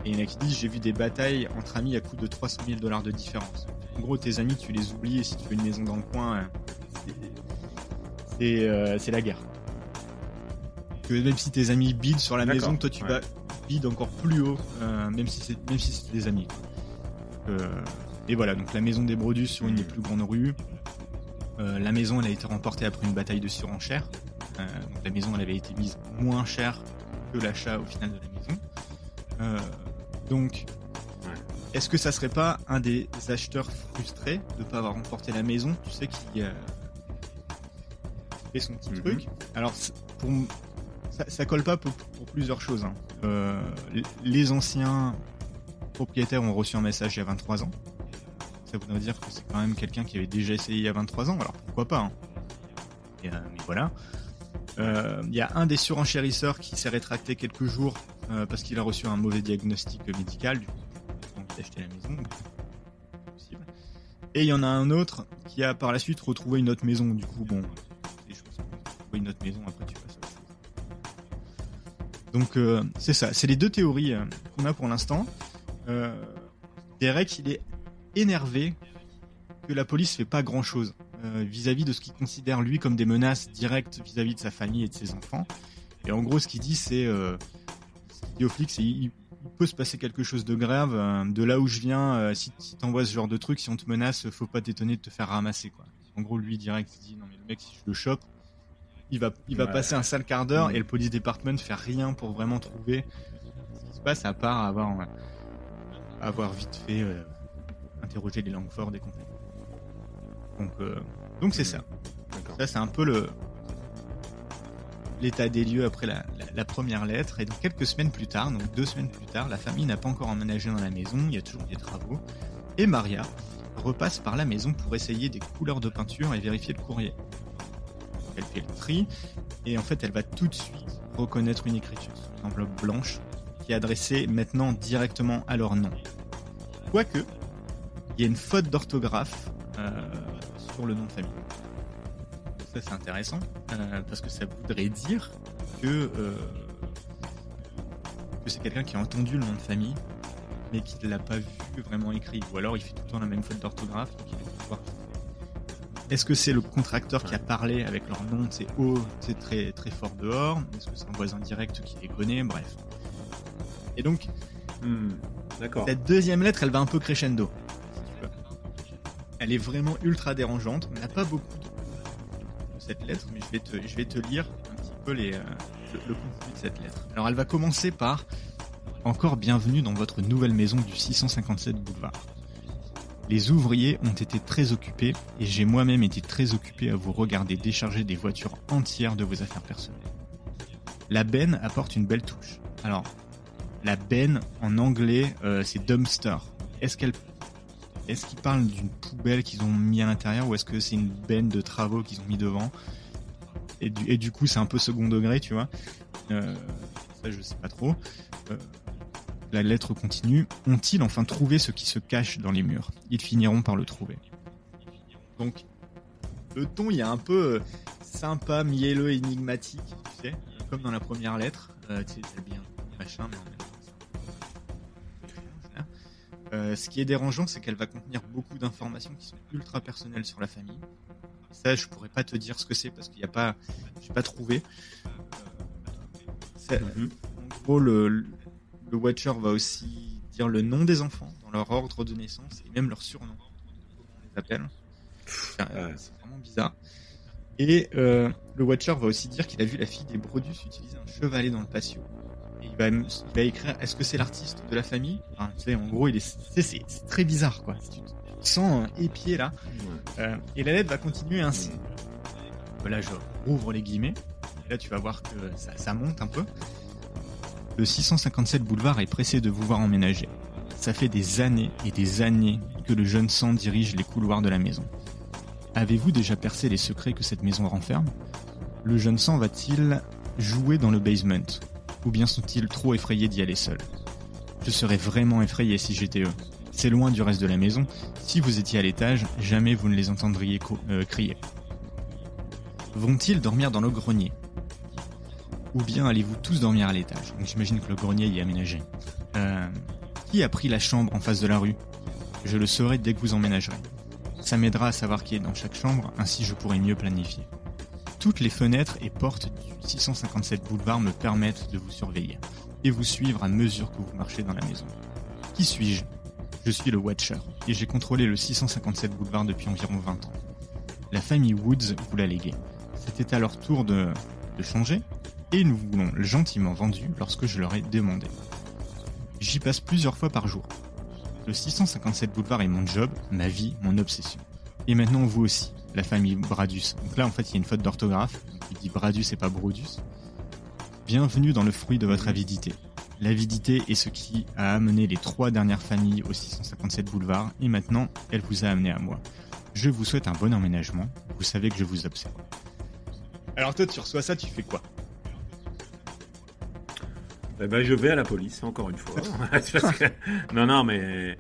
Speaker 1: Et il y en a qui disent j'ai vu des batailles entre amis à coût de $300 000 de différence. En gros tes amis tu les oublies et si tu veux une maison dans le coin, c'est la guerre. Que même si tes amis bident sur la maison, toi tu vas bid encore plus haut, même si c'est des amis. Et voilà, donc la maison des Brodus sur une des plus grandes rues. La maison elle a été remportée après une bataille de surenchère. Donc la maison elle avait été mise moins chère que l'achat au final de la maison. Donc est-ce que ça serait pas un des acheteurs frustrés de pas avoir remporté la maison, tu sais, qui fait son petit truc. Alors ça colle pas pour plusieurs choses. Les anciens propriétaires ont reçu un message il y a 23 ans. Ça voudrait dire que c'est quand même quelqu'un qui avait déjà essayé il y a 23 ans, alors pourquoi pas. Mais voilà. Il y a un des surenchérisseurs qui s'est rétracté quelques jours parce qu'il a reçu un mauvais diagnostic médical, du coup, il a envie d'acheter la maison. Possible. Et il y en a un autre qui a par la suite retrouvé une autre maison, du coup, bon, je pense qu'on va trouver une autre maison, après tu passes à autre chose. Donc, c'est ça, c'est les deux théories qu'on a pour l'instant. Derek, il est énervé que la police fait pas grand chose vis-à-vis de ce qu'il considère lui comme des menaces directes vis-à-vis de sa famille et de ses enfants. Et en gros, ce qu'il dit, c'est ce qu'il dit aux flics, c'est il peut se passer quelque chose de grave. De là où je viens, si t'envoies ce genre de truc, si on te menace, faut pas t'étonner de te faire ramasser, quoi. En gros, lui direct, il dit non mais le mec, si je le chope, il va passer un sale quart d'heure et le police department fait rien pour vraiment trouver ce qui se passe à part avoir vite fait interroger les Langford et compagnie. Donc c'est ça. D'accord. Ça c'est un peu l'état des lieux après la première lettre. Et donc quelques semaines plus tard, donc 2 semaines plus tard, la famille n'a pas encore emménagé dans la maison, il y a toujours des travaux. Et Maria repasse par la maison pour essayer des couleurs de peinture et vérifier le courrier. Elle fait le tri et en fait elle va tout de suite reconnaître une écriture sur une enveloppe blanche qui est adressée maintenant directement à leur nom. Quoique, il y a une faute d'orthographe sur le nom de famille. Ça c'est intéressant parce que ça voudrait dire que c'est quelqu'un qui a entendu le nom de famille mais qui ne l'a pas vu vraiment écrit, ou alors il fait tout le temps la même faute d'orthographe donc il va pouvoir. Est-ce que c'est le contracteur qui a parlé avec leur nom, c'est très très fort dehors? Est-ce que c'est un voisin direct qui les connaît? Bref. Et donc, d'accord. Cette deuxième lettre, elle va un peu crescendo. Si tu veux. Elle est vraiment ultra dérangeante. On n'a pas beaucoup de cette lettre, mais je vais te lire un petit peu le contenu de cette lettre. Alors, elle va commencer par « Encore bienvenue dans votre nouvelle maison du 657 boulevard. Les ouvriers ont été très occupés et j'ai moi-même été très occupé à vous regarder décharger des voitures entières de vos affaires personnelles. La benne apporte une belle touche. » Alors, la benne, en anglais, c'est dumpster. Est-ce qu'ils parlent d'une poubelle qu'ils ont mis à l'intérieur ou est-ce que c'est une benne de travaux qu'ils ont mis devant? Et du coup, c'est un peu second degré, tu vois. Ça, je sais pas trop. La lettre continue. Ont-ils enfin trouvé ce qui se cache dans les murs? Ils finiront par le trouver. Donc, le ton, il y a un peu sympa, mielleux, énigmatique, tu sais, comme dans la première lettre. Tu sais, c'est bien machin, mais en même temps, ce qui est dérangeant, c'est qu'elle va contenir beaucoup d'informations qui sont ultra personnelles sur la famille. Ça, je pourrais pas te dire ce que c'est parce j'ai pas trouvé. En gros, le Watcher va aussi dire le nom des enfants dans leur ordre de naissance et même leur surnom. On les appelle. C'est vraiment bizarre. Et le Watcher va aussi dire qu'il a vu la fille des Brodus utiliser un chevalet dans le patio. Et il va écrire, est-ce que c'est l'artiste de la famille? Enfin, tu sais, en gros, c'est très bizarre, quoi. Tu te sens épié là. Et la lettre va continuer ainsi. Là, je rouvre les guillemets. Et là, tu vas voir que ça monte un peu. Le 657 boulevard est pressé de vous voir emménager. Ça fait des années et des années que le jeune sang dirige les couloirs de la maison. Avez-vous déjà percé les secrets que cette maison renferme ? Le jeune sang va-t-il jouer dans le basement ? Ou bien sont-ils trop effrayés d'y aller seuls ? Je serais vraiment effrayé si j'étais eux. C'est loin du reste de la maison. Si vous étiez à l'étage, jamais vous ne les entendriez crier. Vont-ils dormir dans le grenier ? Ou bien allez-vous tous dormir à l'étage ? Donc j'imagine que le grenier y est aménagé. Qui a pris la chambre en face de la rue ? Je le saurai dès que vous emménagerez. Ça m'aidera à savoir qui est dans chaque chambre, ainsi je pourrai mieux planifier. Toutes les fenêtres et portes du 657 boulevard me permettent de vous surveiller et vous suivre à mesure que vous marchez dans la maison. Qui suis-je ? Je suis le Watcher et j'ai contrôlé le 657 boulevard depuis environ 20 ans. La famille Woods vous l'a légué. C'était à leur tour de changer et ils nous l'ont gentiment vendu lorsque je leur ai demandé. J'y passe plusieurs fois par jour. Le 657 boulevard est mon job, ma vie, mon obsession. Et maintenant vous aussi, la famille Bradus. Donc là en fait il y a une faute d'orthographe, il dit Bradus et pas Brodus. Bienvenue dans le fruit de votre avidité. L'avidité est ce qui a amené les 3 dernières familles au 657 boulevard et maintenant elle vous a amené à moi. Je vous souhaite un bon emménagement, vous savez que je vous observe. Alors toi tu reçois ça, tu fais quoi ?
Speaker 2: Eh ben, je vais à la police, encore une fois. non, mais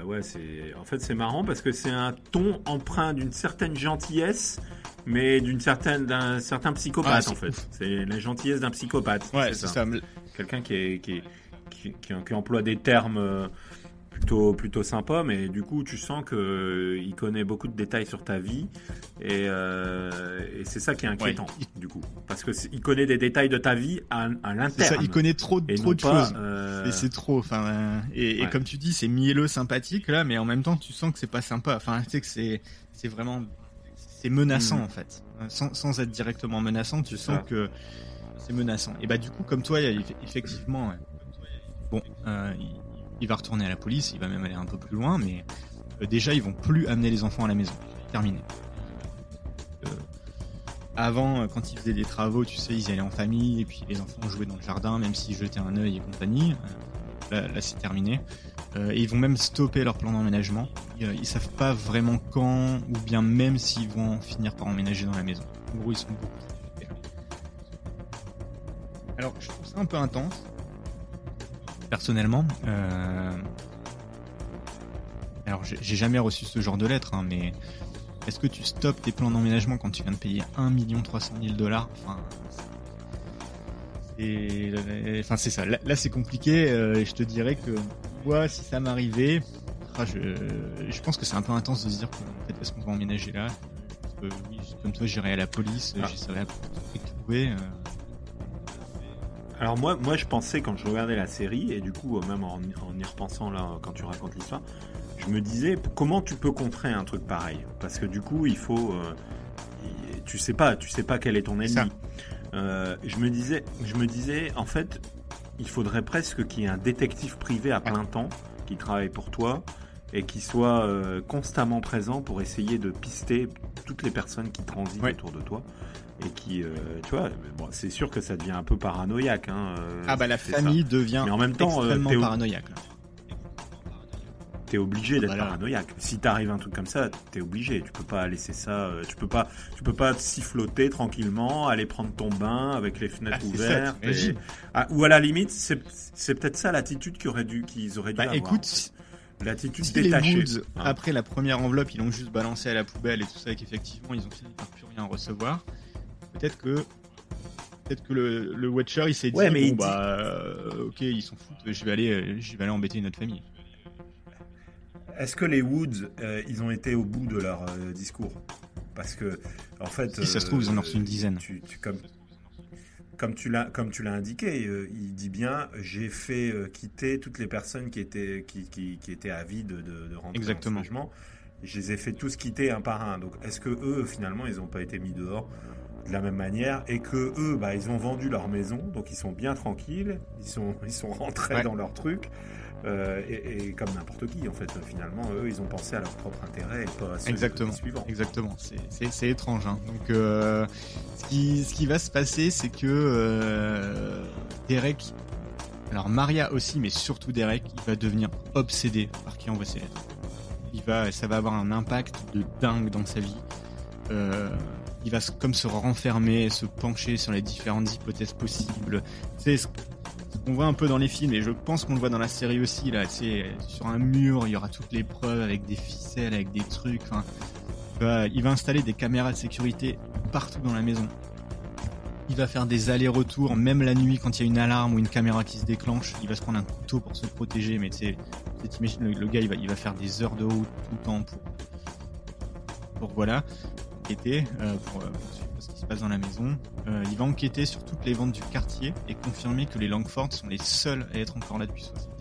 Speaker 2: ouais, c'est marrant parce que c'est un ton empreint d'une certaine gentillesse, mais d'un certain psychopathe, en fait. Ouf. C'est la gentillesse d'un psychopathe.
Speaker 1: Ouais, c'est ça.
Speaker 2: Quelqu'un qui emploie des termes plutôt sympa, mais du coup tu sens que il connaît beaucoup de détails sur ta vie et c'est ça qui est inquiétant, du coup, parce que il connaît des détails de ta vie à l'interne.
Speaker 1: C'est ça, il connaît trop de choses et c'est trop. Enfin, et comme tu dis, c'est mielleux, sympathique là, mais en même temps tu sens que c'est pas sympa. Enfin, tu sais que c'est vraiment menaçant en fait, sans être directement menaçant, tu sens que c'est menaçant. Et bah du coup, comme toi, effectivement, bon. Il va retourner à la police, il va même aller un peu plus loin, mais déjà ils vont plus amener les enfants à la maison. Terminé. Avant, quand ils faisaient des travaux, tu sais, ils allaient en famille et puis les enfants jouaient dans le jardin, même s'ils jetaient un œil et compagnie. Là c'est terminé. Et ils vont même stopper leur plan d'emménagement. Ils savent pas vraiment quand ou bien même s'ils vont finir par emménager dans la maison. En gros, ils sont beaucoup trop occupés. Alors, je trouve ça un peu intense. Personnellement, alors j'ai jamais reçu ce genre de lettre, hein, mais est-ce que tu stoppes tes plans d'emménagement quand tu viens de payer 1 300 000 $? Enfin, c'est ça. Là c'est compliqué. Et je te dirais que moi, si ça m'arrivait, je pense que c'est un peu intense de se dire en fait, est-ce qu'on va emménager là ? Parce que oui, comme toi, j'irai à la police, j'essaierai de trouver.
Speaker 2: Alors moi je pensais quand je regardais la série, et du coup même en y repensant là quand tu racontes l'histoire, je me disais comment tu peux contrer un truc pareil, parce que du coup il faut tu sais pas quel est ton ennemi. Je me disais en fait il faudrait presque qu'il y ait un détective privé à plein temps qui travaille pour toi et qui soit constamment présent pour essayer de pister toutes les personnes qui transitent autour de toi. Et qui, tu vois, bon, c'est sûr que ça devient un peu paranoïaque. Hein,
Speaker 1: la famille devient mais en même temps, extrêmement paranoïaque. Là.
Speaker 2: T'es obligé d'être paranoïaque. Si t'arrive un truc comme ça, t'es obligé. Tu peux pas laisser ça. Tu peux pas siffloter tranquillement, aller prendre ton bain avec les fenêtres ouvertes. Ou à la limite, c'est peut-être ça l'attitude qu'ils auraient dû avoir.
Speaker 1: Écoute.
Speaker 2: L'attitude
Speaker 1: si
Speaker 2: détachée.
Speaker 1: Les Woods, après la première enveloppe, ils l'ont juste balancé à la poubelle et tout ça, et qu'effectivement, ils ont fini par plus rien recevoir. Peut-être que le Watcher, il s'est dit, ok, ils s'en foutent, je vais aller embêter une autre famille.
Speaker 2: Est-ce que les Woods, ils ont été au bout de leur discours ? Parce que, en fait,
Speaker 1: si ça se trouve, ils en ont reçu une dizaine.
Speaker 2: Comme tu l'as indiqué, il dit bien, j'ai fait quitter toutes les personnes qui étaient avides de rentrer dans ce logement. Je les ai fait tous quitter un par un. Donc, est-ce que eux, finalement, ils n'ont pas été mis dehors de la même manière et que eux, ils ont vendu leur maison, donc ils sont bien tranquilles, ils sont rentrés dans leur truc. Et comme n'importe qui, en fait, finalement, eux, ils ont pensé à leur propre intérêt et pas à ceux des suivants.
Speaker 1: Exactement. C'est étrange. Hein. Donc, ce qui va se passer, c'est que Derek, alors Maria aussi, mais surtout Derek, il va devenir obsédé par qui envoie ses lettres. ça va avoir un impact de dingue dans sa vie. Il va comme se renfermer, se pencher sur les différentes hypothèses possibles. C'est ce qu'on voit un peu dans les films, et je pense qu'on le voit dans la série aussi. Là, sur un mur, il y aura toutes les preuves avec des ficelles, avec des trucs. Enfin, il va installer des caméras de sécurité partout dans la maison. Il va faire des allers-retours, même la nuit quand il y a une alarme ou une caméra qui se déclenche. Il va se prendre un couteau pour se protéger, mais t'imagines, le gars, il va faire des heures de route tout le temps pour voilà, enquêter, pour suivre ce qui se passe dans la maison. Il va enquêter sur toutes les ventes du quartier et confirmer que les Langford sont les seuls à être encore là depuis 60 ans.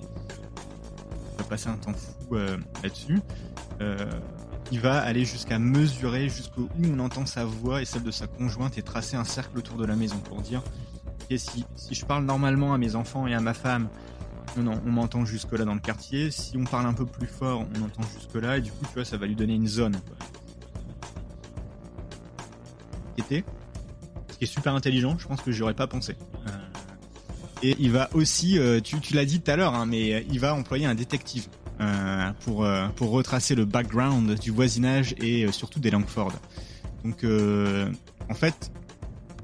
Speaker 1: Il va passer un temps fou là-dessus. Il va aller jusqu'à mesurer jusqu'où on entend sa voix et celle de sa conjointe et tracer un cercle autour de la maison pour dire okay, si je parle normalement à mes enfants et à ma femme, non, on m'entend jusque là dans le quartier. Si on parle un peu plus fort, on entend jusque là, et du coup, tu vois, ça va lui donner une zone. Ce qui est super intelligent, je pense que j'aurais pas pensé. Et il va aussi, tu l'as dit tout à l'heure, hein, mais il va employer un détective. Pour retracer le background du voisinage et surtout des Langford. Donc en fait,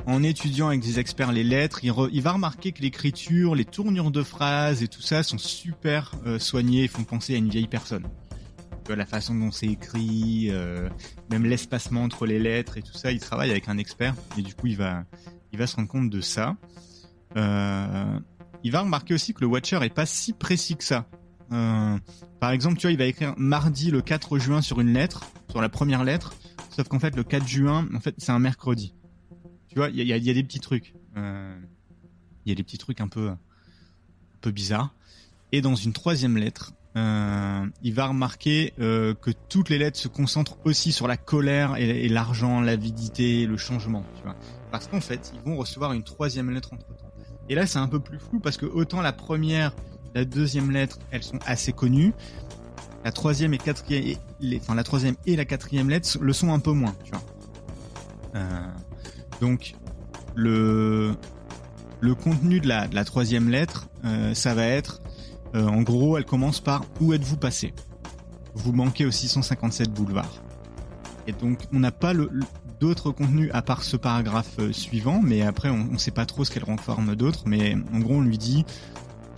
Speaker 1: en étudiant avec des experts les lettres, il va remarquer que l'écriture, les tournures de phrases et tout ça sont super soignées et font penser à une vieille personne. La façon dont c'est écrit, même l'espacement entre les lettres et tout ça, il travaille avec un expert et du coup il va se rendre compte de ça. Il va remarquer aussi que le Watcher est pas si précis que ça. Par exemple, tu vois, il va écrire mardi le 4 juin sur une lettre, sur la première lettre, sauf qu'en fait le 4 juin, en fait, c'est un mercredi. Tu vois, il y a des petits trucs. Il y a des petits trucs un peu bizarres. Et dans une troisième lettre, il va remarquer que toutes les lettres se concentrent aussi sur la colère et l'argent, l'avidité, le changement. Tu vois, parce qu'en fait, ils vont recevoir une troisième lettre entre-temps. Et là, c'est un peu plus flou parce que autant la première, la deuxième lettre, elles sont assez connues. La troisième et quatrième, la troisième et la quatrième lettre le sont un peu moins, tu vois. Donc le contenu de la troisième lettre, ça va être, en gros, elle commence par où êtes-vous passé ? Vous manquez au 657 boulevard. Et donc on n'a pas d'autres contenus à part ce paragraphe suivant, mais après on sait pas trop ce qu'elle renforme d'autres, mais en gros on lui dit: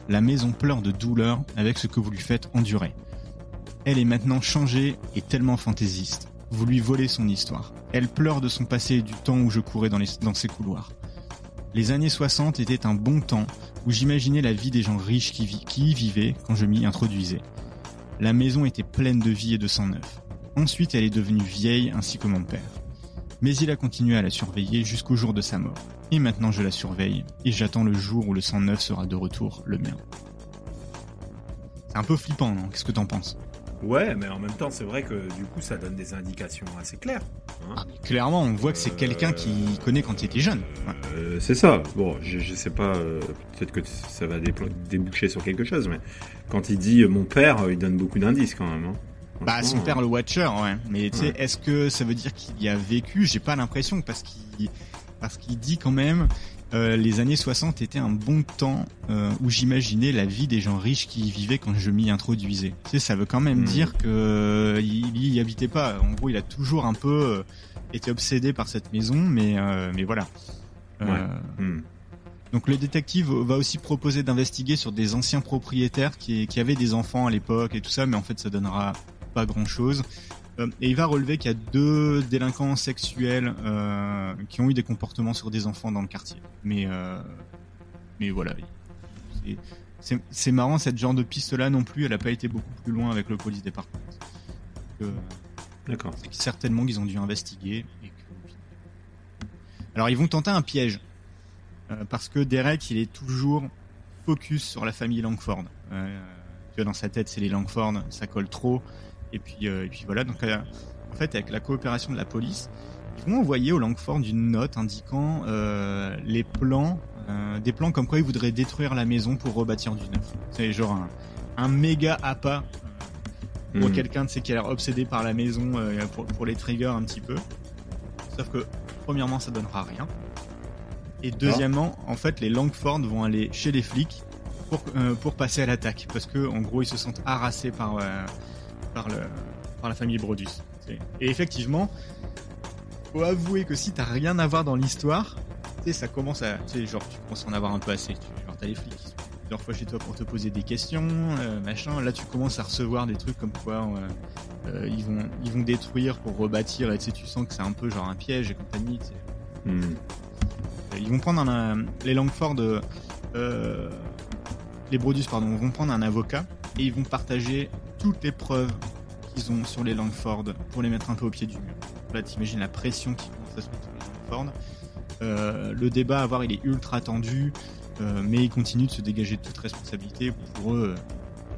Speaker 1: la maison pleure de douleur avec ce que vous lui faites endurer. Elle est maintenant changée et tellement fantaisiste. Vous lui volez son histoire. Elle pleure de son passé et du temps où je courais dans ses couloirs. Les années 60 étaient un bon temps où j'imaginais la vie des gens riches qui y vivaient quand je m'y introduisais. La maison était pleine de vie et de sang neuf. Ensuite, elle est devenue vieille ainsi que mon père. Mais il a continué à la surveiller jusqu'au jour de sa mort. Et maintenant je la surveille et j'attends le jour où le sang neuf sera de retour, le mien. C'est un peu flippant, non ? Qu'est-ce que t'en penses ?
Speaker 2: Ouais, mais en même temps, c'est vrai que du coup, ça donne des indications assez claires. Hein.
Speaker 1: Clairement, on voit que c'est quelqu'un qui connaît quand il était jeune. Ouais.
Speaker 2: C'est ça. Bon, je sais pas, peut-être que ça va déboucher sur quelque chose, mais quand il dit mon père, il donne beaucoup d'indices quand même. Hein.
Speaker 1: Bah, son père, le Watcher, ouais. Mais tu sais, est-ce que ça veut dire qu'il y a vécu ? J'ai pas l'impression, parce qu'il dit quand même les années 60 étaient un bon temps où j'imaginais la vie des gens riches qui y vivaient quand je m'y introduisais. Tu sais, ça veut quand même dire que il y habitait pas. En gros, il a toujours un peu été obsédé par cette maison, mais voilà. Donc le détective va aussi proposer d'investiguer sur des anciens propriétaires qui avaient des enfants à l'époque et tout ça, mais en fait ça donnera pas grand-chose. Et il va relever qu'il y a 2 délinquants sexuels qui ont eu des comportements sur des enfants dans le quartier. Mais voilà, c'est marrant, cette genre de piste-là non plus, elle a pas été beaucoup plus loin avec le police département.
Speaker 2: D'accord.
Speaker 1: C'est que certainement qu'ils ont dû investiguer. Alors ils vont tenter un piège. Parce que Derek, il est toujours focus sur la famille Langford. Tu vois, dans sa tête, c'est les Langford, ça colle trop. Et puis voilà. Donc, en fait, avec la coopération de la police, ils vont envoyer aux Langford une note indiquant les plans, des plans comme quoi ils voudraient détruire la maison pour rebâtir du neuf. C'est genre un méga appât pour quelqu'un de qui a l'air obsédé par la maison pour les trigger un petit peu. Sauf que premièrement, ça donnera rien. Et deuxièmement, en fait, les Langford vont aller chez les flics pour passer à l'attaque, parce que en gros, ils se sentent harassés par par la famille Brodus. Et effectivement, faut avouer que si t'as rien à voir dans l'histoire, ça commence à, genre tu commences à en avoir un peu assez. Genre t'as les flics qui sont plusieurs fois chez toi pour te poser des questions, machin. Là, tu commences à recevoir des trucs comme quoi ils vont détruire pour rebâtir, et tu sens que c'est un peu genre un piège et compagnie. Ils vont prendre les Langford, les Brodus, pardon, vont prendre un avocat et ils vont partager toutes les preuves qu'ils ont sur les Langford pour les mettre un peu au pied du mur. Là, t'imagines la pression qui commence à se mettre sur les Langford. Le débat à avoir, il est ultra tendu, mais ils continuent de se dégager de toute responsabilité. Pour eux,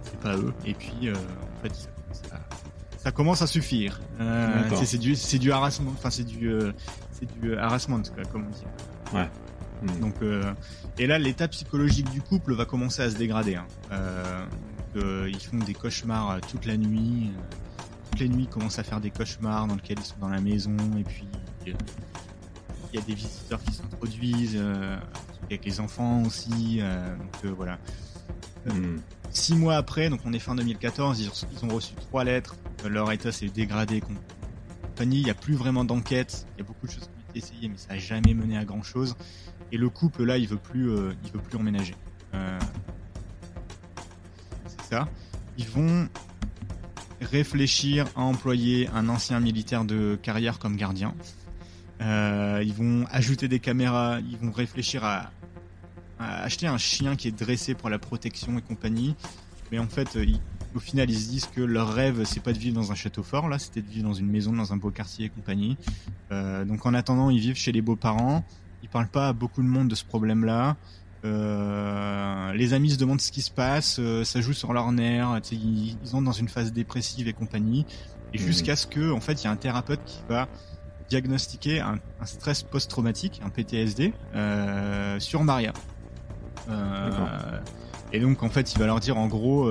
Speaker 1: c'est pas eux. Et puis, en fait, ça commence à suffire. C'est du harassment, enfin c'est du harassment, comme on dit.
Speaker 2: Ouais.
Speaker 1: Donc, et là, l'état psychologique du couple va commencer à se dégrader. Ils font des cauchemars toute la nuit. Toutes les nuits, ils commencent à faire des cauchemars dans lesquels ils sont dans la maison, et puis il y a des visiteurs qui s'introduisent, avec les enfants aussi. Donc voilà. 6 mois après, donc on est fin 2014, ils ont reçu 3 lettres. Leur état s'est dégradé. Compagnie, il n'y a plus vraiment d'enquête. Il y a beaucoup de choses qui ont été essayées, mais ça n'a jamais mené à grand chose. Et le couple là, il veut plus emménager. C'est ça. Ils vont réfléchir à employer un ancien militaire de carrière comme gardien. Ils vont ajouter des caméras. Ils vont réfléchir à acheter un chien qui est dressé pour la protection et compagnie. Mais en fait, au final, ils se disent que leur rêve, c'est pas de vivre dans un château fort, là, c'était de vivre dans une maison, dans un beau quartier et compagnie. Donc en attendant, ils vivent chez les beaux-parents. Ils parlent pas à beaucoup de monde de ce problème-là. Les amis se demandent ce qui se passe, ça joue sur leurs nerfs, ils sont dans une phase dépressive et compagnie. Et jusqu'à ce que, en fait, il y a un thérapeute qui va diagnostiquer un stress post-traumatique, un PTSD, sur Maria. Et donc, en fait, il va leur dire, en gros,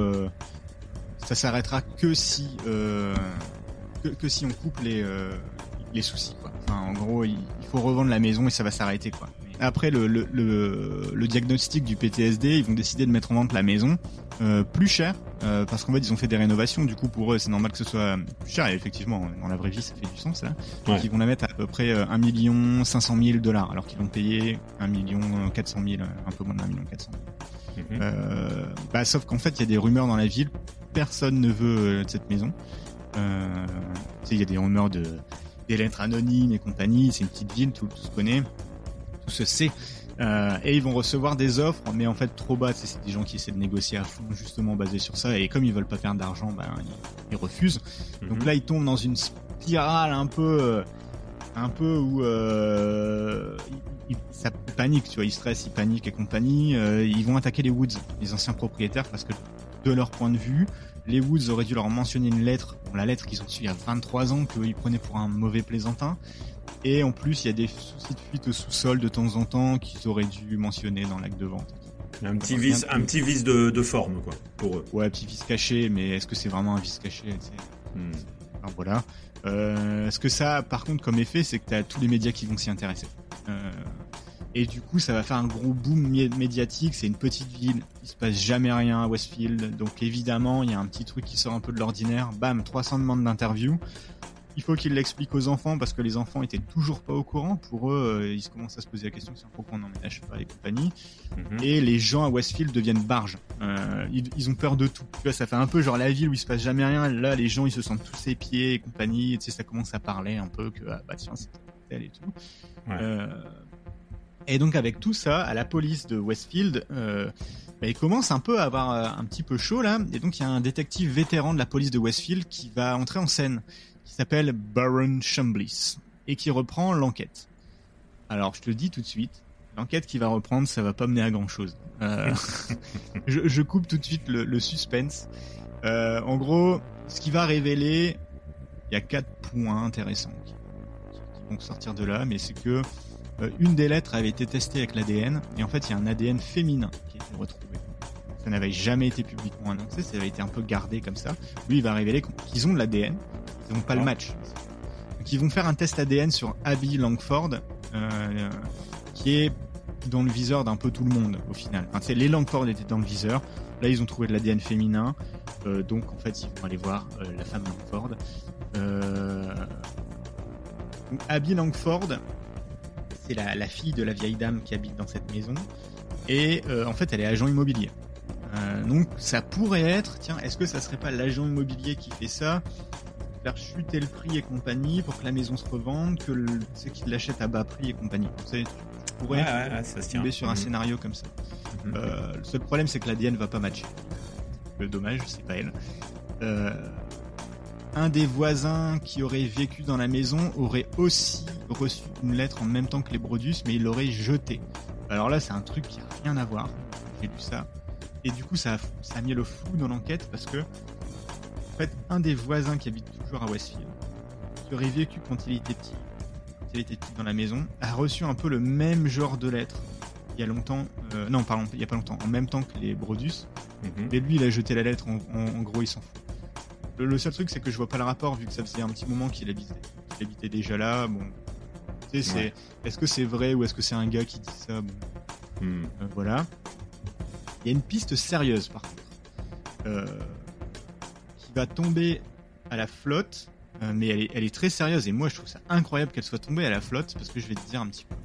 Speaker 1: ça s'arrêtera que si on coupe les soucis, quoi. Enfin, en gros, il faut revendre la maison et ça va s'arrêter, quoi. Après le diagnostic du PTSD, ils vont décider de mettre en vente la maison plus cher, parce qu'en fait ils ont fait des rénovations, du coup pour eux c'est normal que ce soit plus cher, et effectivement dans la vraie vie ça fait du sens là. Donc ils vont la mettre à peu près 1 500 000 $, alors qu'ils l'ont payé 1 400 000, un peu moins de 1 400 000. Sauf qu'en fait il y a des rumeurs dans la ville, personne ne veut de cette maison. Il y a des rumeurs des lettres anonymes et compagnie, c'est une petite ville, tout se connaît, tout se sait, et ils vont recevoir des offres, mais en fait trop bas. C'est des gens qui essaient de négocier à fond, justement basé sur ça, et comme ils veulent pas perdre d'argent, ils refusent. Donc là ils tombent dans une spirale un peu où ils paniquent, tu vois, ils stressent, ils paniquent et compagnie. Ils vont attaquer les Woods, les anciens propriétaires, parce que de leur point de vue, les Woods auraient dû leur mentionner une lettre, la lettre qu'ils ont reçue il y a 23 ans, qu'ils prenaient pour un mauvais plaisantin. Et en plus, il y a des soucis de fuite au sous-sol de temps en temps qu'ils auraient dû mentionner dans l'acte de vente.
Speaker 2: Un petit vice de forme, quoi, pour eux.
Speaker 1: Ouais, un petit vice caché, mais est-ce que c'est vraiment un vice caché, Alors, voilà. Ce que ça a, par contre, comme effet, c'est que t'as tous les médias qui vont s'y intéresser. Et du coup, ça va faire un gros boom médiatique. C'est une petite ville, il se passe jamais rien à Westfield. Donc évidemment, il y a un petit truc qui sort un peu de l'ordinaire. Bam, 300 demandes d'interview. Il faut qu'ils l'expliquent aux enfants, parce que les enfants étaient toujours pas au courant. Pour eux, ils commencent à se poser la question sur pourquoi on n'emménage pas et compagnie. Et les gens à Westfield deviennent barges. Ils ont peur de tout. Tu vois, ça fait un peu genre la ville où il se passe jamais rien. Là, les gens, ils se sentent tous épiés et compagnie. Tu sais, ça commence à parler un peu que, tiens, c'est tel et tout. Ouais. Et donc, avec tout ça, à la police de Westfield, il commence un peu à avoir un petit peu chaud, là. Et donc, il y a un détective vétéran de la police de Westfield qui va entrer en scène, qui s'appelle Baron Chambliss, et qui reprend l'enquête. Alors, je te le dis tout de suite, l'enquête qu'il va reprendre, ça va pas mener à grand chose. Je coupe tout de suite le suspense. En gros, ce qui va révéler, il y a 4 points intéressants qui vont sortir de là, mais c'est que une des lettres avait été testée avec l'ADN, et en fait, il y a un ADN féminin qui a été retrouvé. Ça n'avait jamais été publiquement annoncé, ça avait été un peu gardé comme ça. Lui, il va révéler qu'ils ont de l'ADN, ils n'ont pas le match. Donc, ils vont faire un test ADN sur Abby Langford, qui est dans le viseur d'un peu tout le monde, au final. Enfin, les Langford étaient dans le viseur. Là, ils ont trouvé de l'ADN féminin, donc en fait, ils vont aller voir la femme Langford. Donc, Abby Langford, c'est la fille de la vieille dame qui habite dans cette maison, et en fait, elle est agent immobilier. Donc, ça pourrait être, tiens, est-ce que ça serait pas l'agent immobilier qui fait ça, faire chuter le prix et compagnie pour que la maison se revende, que c'est qu'il l'achète à bas prix et compagnie. Tu sais, tu pourrais
Speaker 2: ça se tient.
Speaker 1: tomber sur un scénario comme ça. Le seul problème, c'est que l'ADN va pas matcher. Dommage, c'est pas elle. Un des voisins qui aurait vécu dans la maison aurait aussi reçu une lettre en même temps que les Brodus, mais il l'aurait jetée. Alors là, c'est un truc qui a rien à voir. J'ai lu ça. Et du coup, ça a mis le flou dans l'enquête parce que, en fait, un des voisins qui habite toujours à Westfield, qui aurait vécu quand il était petit dans la maison, a reçu un peu le même genre de lettre il y a longtemps, il y a pas longtemps, en même temps que les Brodus. Mais lui, il a jeté la lettre, en gros, il s'en fout. Le seul truc, c'est que je vois pas le rapport, vu que ça faisait un petit moment qu'il habitait déjà là. Bon, tu sais, est-ce que c'est vrai ou est-ce que c'est un gars qui dit ça? Bon. Voilà. Il y a une piste sérieuse, par contre, qui va tomber à la flotte, mais elle est très sérieuse, et moi, je trouve ça incroyable qu'elle soit tombée à la flotte, parce que je vais te dire un petit peu.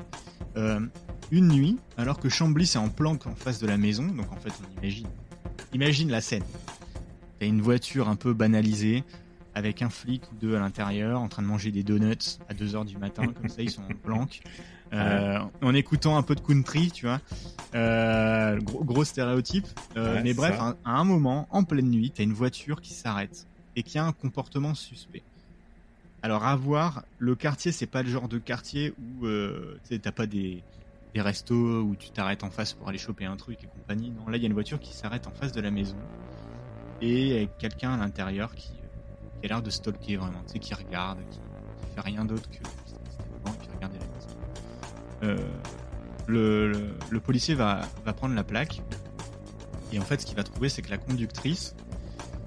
Speaker 1: Une nuit, alors que Chambly est en planque en face de la maison, donc en fait on imagine la scène. T'as une voiture un peu banalisée, avec un flic ou deux à l'intérieur, en train de manger des donuts à 2h du matin, comme ça ils sont en planque, en écoutant un peu de country, tu vois. Gros stéréotype. Mais bref, à un moment, en pleine nuit, t'as une voiture qui s'arrête, et qui a un comportement suspect. Alors à voir, le quartier, c'est pas le genre de quartier où t'as pas des restos où tu t'arrêtes en face pour aller choper un truc et compagnie. Non, là, il y a une voiture qui s'arrête en face de la maison et avec quelqu'un à l'intérieur qui a l'air de stalker vraiment, tu sais, qui regarde, qui fait rien d'autre que qui regarder la maison. Le policier va prendre la plaque et en fait, ce qu'il va trouver, c'est que la conductrice,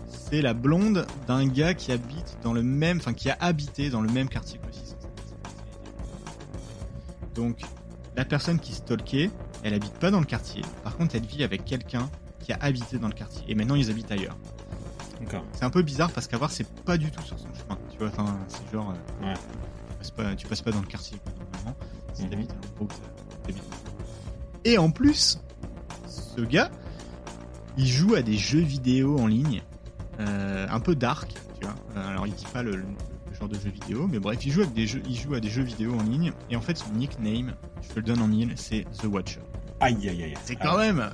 Speaker 1: c'est la blonde d'un gars qui habite qui a habité dans le même quartier que le 600. Donc, la personne qui stalkait, elle habite pas dans le quartier. Par contre, elle vit avec quelqu'un qui a habité dans le quartier. Et maintenant, ils habitent ailleurs.
Speaker 2: D'accord.
Speaker 1: C'est un peu bizarre parce qu'à voir, c'est pas du tout sur son chemin. Tu vois, enfin, c'est genre, tu passes pas dans le quartier, normalement. Si t'habites à un groupe, t'habites. Et en plus, ce gars, il joue à des jeux vidéo en ligne, un peu dark, tu vois. Alors, il dit pas le genre de jeux vidéo, mais bref, il joue à des jeux vidéo en ligne, et en fait, son nickname, je te le donne en mille, c'est The Watcher.
Speaker 2: Aïe, aïe, aïe.
Speaker 1: C'est quand même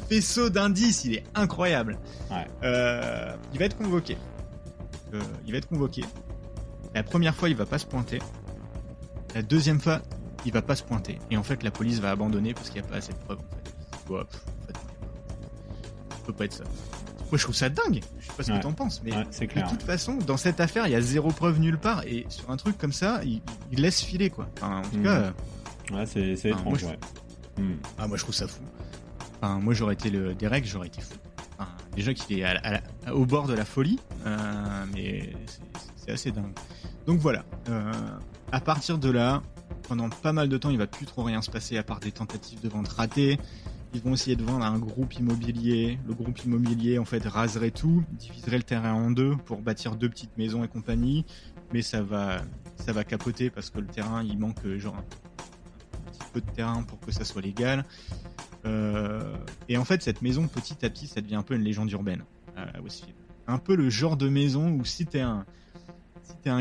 Speaker 1: faisceau d'indices, il est incroyable. Il va être convoqué. La première fois, il va pas se pointer. La deuxième fois, il va pas se pointer. Et en fait, la police va abandonner parce qu'il n'y a pas assez de preuves. En fait, ça peut pas être ça. Moi, je trouve ça dingue. Je sais pas ce que t'en penses, mais
Speaker 2: c'est clair,
Speaker 1: de toute façon, dans cette affaire, il y a zéro preuve nulle part. Et sur un truc comme ça, il laisse filer, quoi. Enfin, en tout cas.
Speaker 2: C'est étrange,
Speaker 1: moi, je trouve ça fou. Enfin, moi, j'aurais été Derek, j'aurais été fou. Enfin, déjà qu'il est au bord de la folie, mais c'est assez dingue. Donc voilà. À partir de là, pendant pas mal de temps, il va plus trop rien se passer à part des tentatives de vente ratées. Ils vont essayer de vendre à un groupe immobilier. Le groupe immobilier, en fait, raserait tout, diviserait le terrain en deux pour bâtir 2 petites maisons et compagnie. Mais ça va capoter parce que le terrain, il manque genre un petit peu de terrain pour que ça soit légal. Et en fait, cette maison, petit à petit, ça devient un peu une légende urbaine à Westfield. Un peu le genre de maison où si t'es un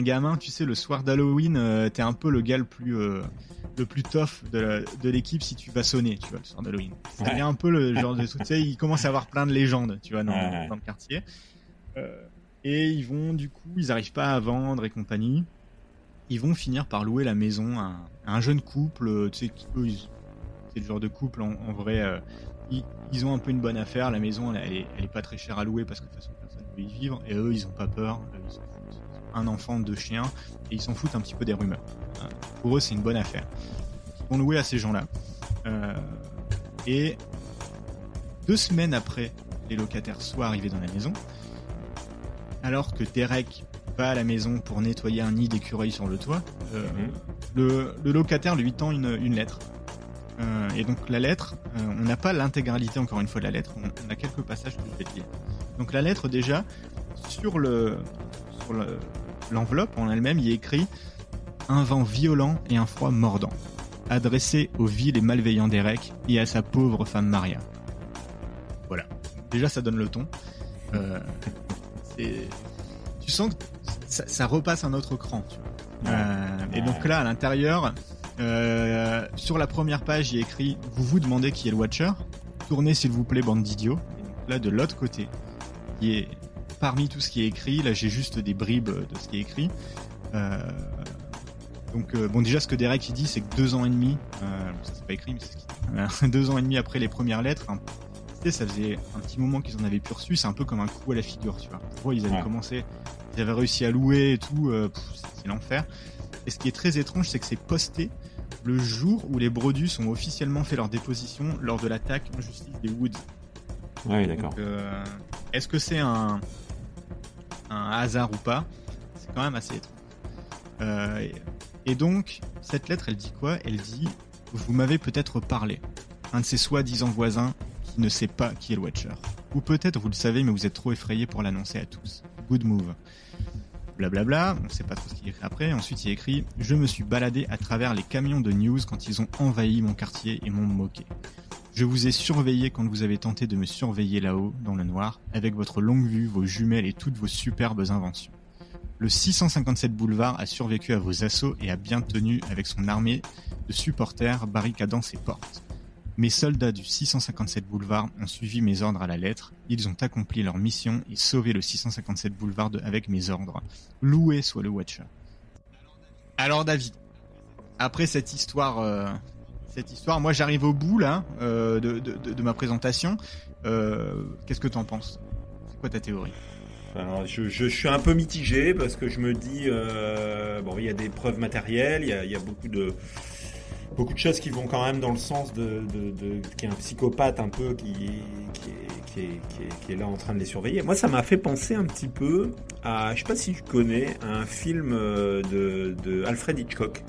Speaker 1: gamin, tu sais, le soir d'Halloween, t'es un peu le gars le plus tough de l'équipe si tu vas sonner, tu vois, le soir d'Halloween. Ça devient un peu le genre de truc, tu sais, il commence à avoir plein de légendes, tu vois, dans le quartier. Et ils arrivent pas à vendre et compagnie. Ils vont finir par louer la maison à un jeune couple, tu sais, c'est le genre de couple, en vrai, ils ont un peu une bonne affaire, la maison, elle est pas très chère à louer parce que de toute façon, personne ne veut y vivre, et eux, ils ont pas peur, ils s'en foutent. Un enfant, 2 chiens, et ils s'en foutent un petit peu des rumeurs. Pour eux, c'est une bonne affaire. Ils vont louer à ces gens-là. Et 2 semaines après les locataires soient arrivés dans la maison, alors que Derek va à la maison pour nettoyer un nid d'écureuils sur le toit, le locataire lui tend une lettre. Et donc la lettre, on n'a pas l'intégralité encore une fois de la lettre, on a quelques passages que je vais te lire. Donc la lettre déjà, sur l'enveloppe en elle-même, il y a écrit « Un vent violent et un froid mordant, adressé au vil et malveillant Derek et à sa pauvre femme Maria. » Voilà, déjà ça donne le ton. Tu sens que ça repasse un autre cran, tu vois. Et donc là, à l'intérieur, sur la première page, il y a écrit « Vous vous demandez qui est le Watcher ? Tournez s'il vous plaît, bande d'idiots. » Là, de l'autre côté, qui est parmi tout ce qui est écrit, là j'ai juste des bribes de ce qui est écrit. Donc bon, déjà ce que Derek il dit, c'est que 2 ans et demi, ça c'est pas écrit, mais c'est ce qu'il dit. 2 ans et demi après les premières lettres, hein, ça faisait un petit moment qu'ils en avaient plus reçu, c'est un peu comme un coup à la figure, tu vois. Pour eux, ils avaient commencé, ils avaient réussi à louer et tout, c'est l'enfer. Et ce qui est très étrange, c'est que c'est posté le jour où les Brodus ont officiellement fait leur déposition lors de l'attaque en justice des Woods.
Speaker 2: Oui, d'accord.
Speaker 1: Donc, est-ce que c'est un hasard ou pas ? C'est quand même assez étrange. Et donc, cette lettre, elle dit quoi ? Elle dit « Vous m'avez peut-être parlé. Un de ces soi-disant voisins qui ne sait pas qui est le Watcher. Ou peut-être vous le savez, mais vous êtes trop effrayés pour l'annoncer à tous. Good move. » Blablabla, on sait pas trop ce qu'il y a écrit après. Ensuite, il y a écrit « Je me suis baladé à travers les camions de news quand ils ont envahi mon quartier et m'ont moqué. Je vous ai surveillé quand vous avez tenté de me surveiller là-haut, dans le noir, avec votre longue vue, vos jumelles et toutes vos superbes inventions. Le 657 boulevard a survécu à vos assauts et a bien tenu avec son armée de supporters barricadant ses portes. Mes soldats du 657 boulevard ont suivi mes ordres à la lettre, ils ont accompli leur mission et sauvé le 657 boulevard avec mes ordres. Loué soit le Watcher. » Alors David, après cette histoire, moi j'arrive au bout là de ma présentation. Qu'est-ce que t'en penses ? C'est quoi ta théorie ?
Speaker 2: Alors, je suis un peu mitigé parce que je me dis bon, il y a des preuves matérielles, il y a beaucoup de choses qui vont quand même dans le sens de qu'il y a un psychopathe un peu qui est là en train de les surveiller. Moi, ça m'a fait penser un petit peu à, je sais pas si tu connais, un film de Alfred Hitchcock.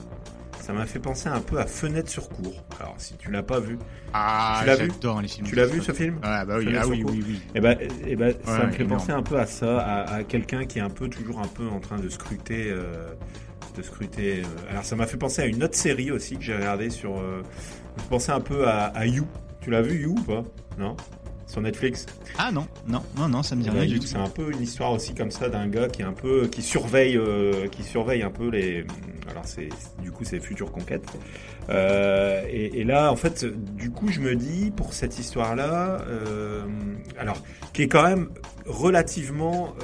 Speaker 2: Ça m'a fait penser un peu à Fenêtre sur cour. Alors, si tu l'as pas vu.
Speaker 1: Ah,
Speaker 2: tu l'as
Speaker 1: j'adore les films.
Speaker 2: Tu l'as vu ce film ?
Speaker 1: Ah bah oui, oui.
Speaker 2: Et ben, ça me fait penser un peu à ça, à quelqu'un qui est toujours un peu en train de scruter. Alors, ça m'a fait penser à une autre série aussi que j'ai regardée sur. Je pensais un peu à You. Tu l'as vu You ou pas ? Non ? Sur Netflix.
Speaker 1: Ah non, ça me dit rien du tout.
Speaker 2: C'est un peu une histoire aussi comme ça d'un gars qui surveille un peu les. Alors c'est Future Conquête. Et là en fait du coup je me dis pour cette histoire là, alors qui est quand même relativement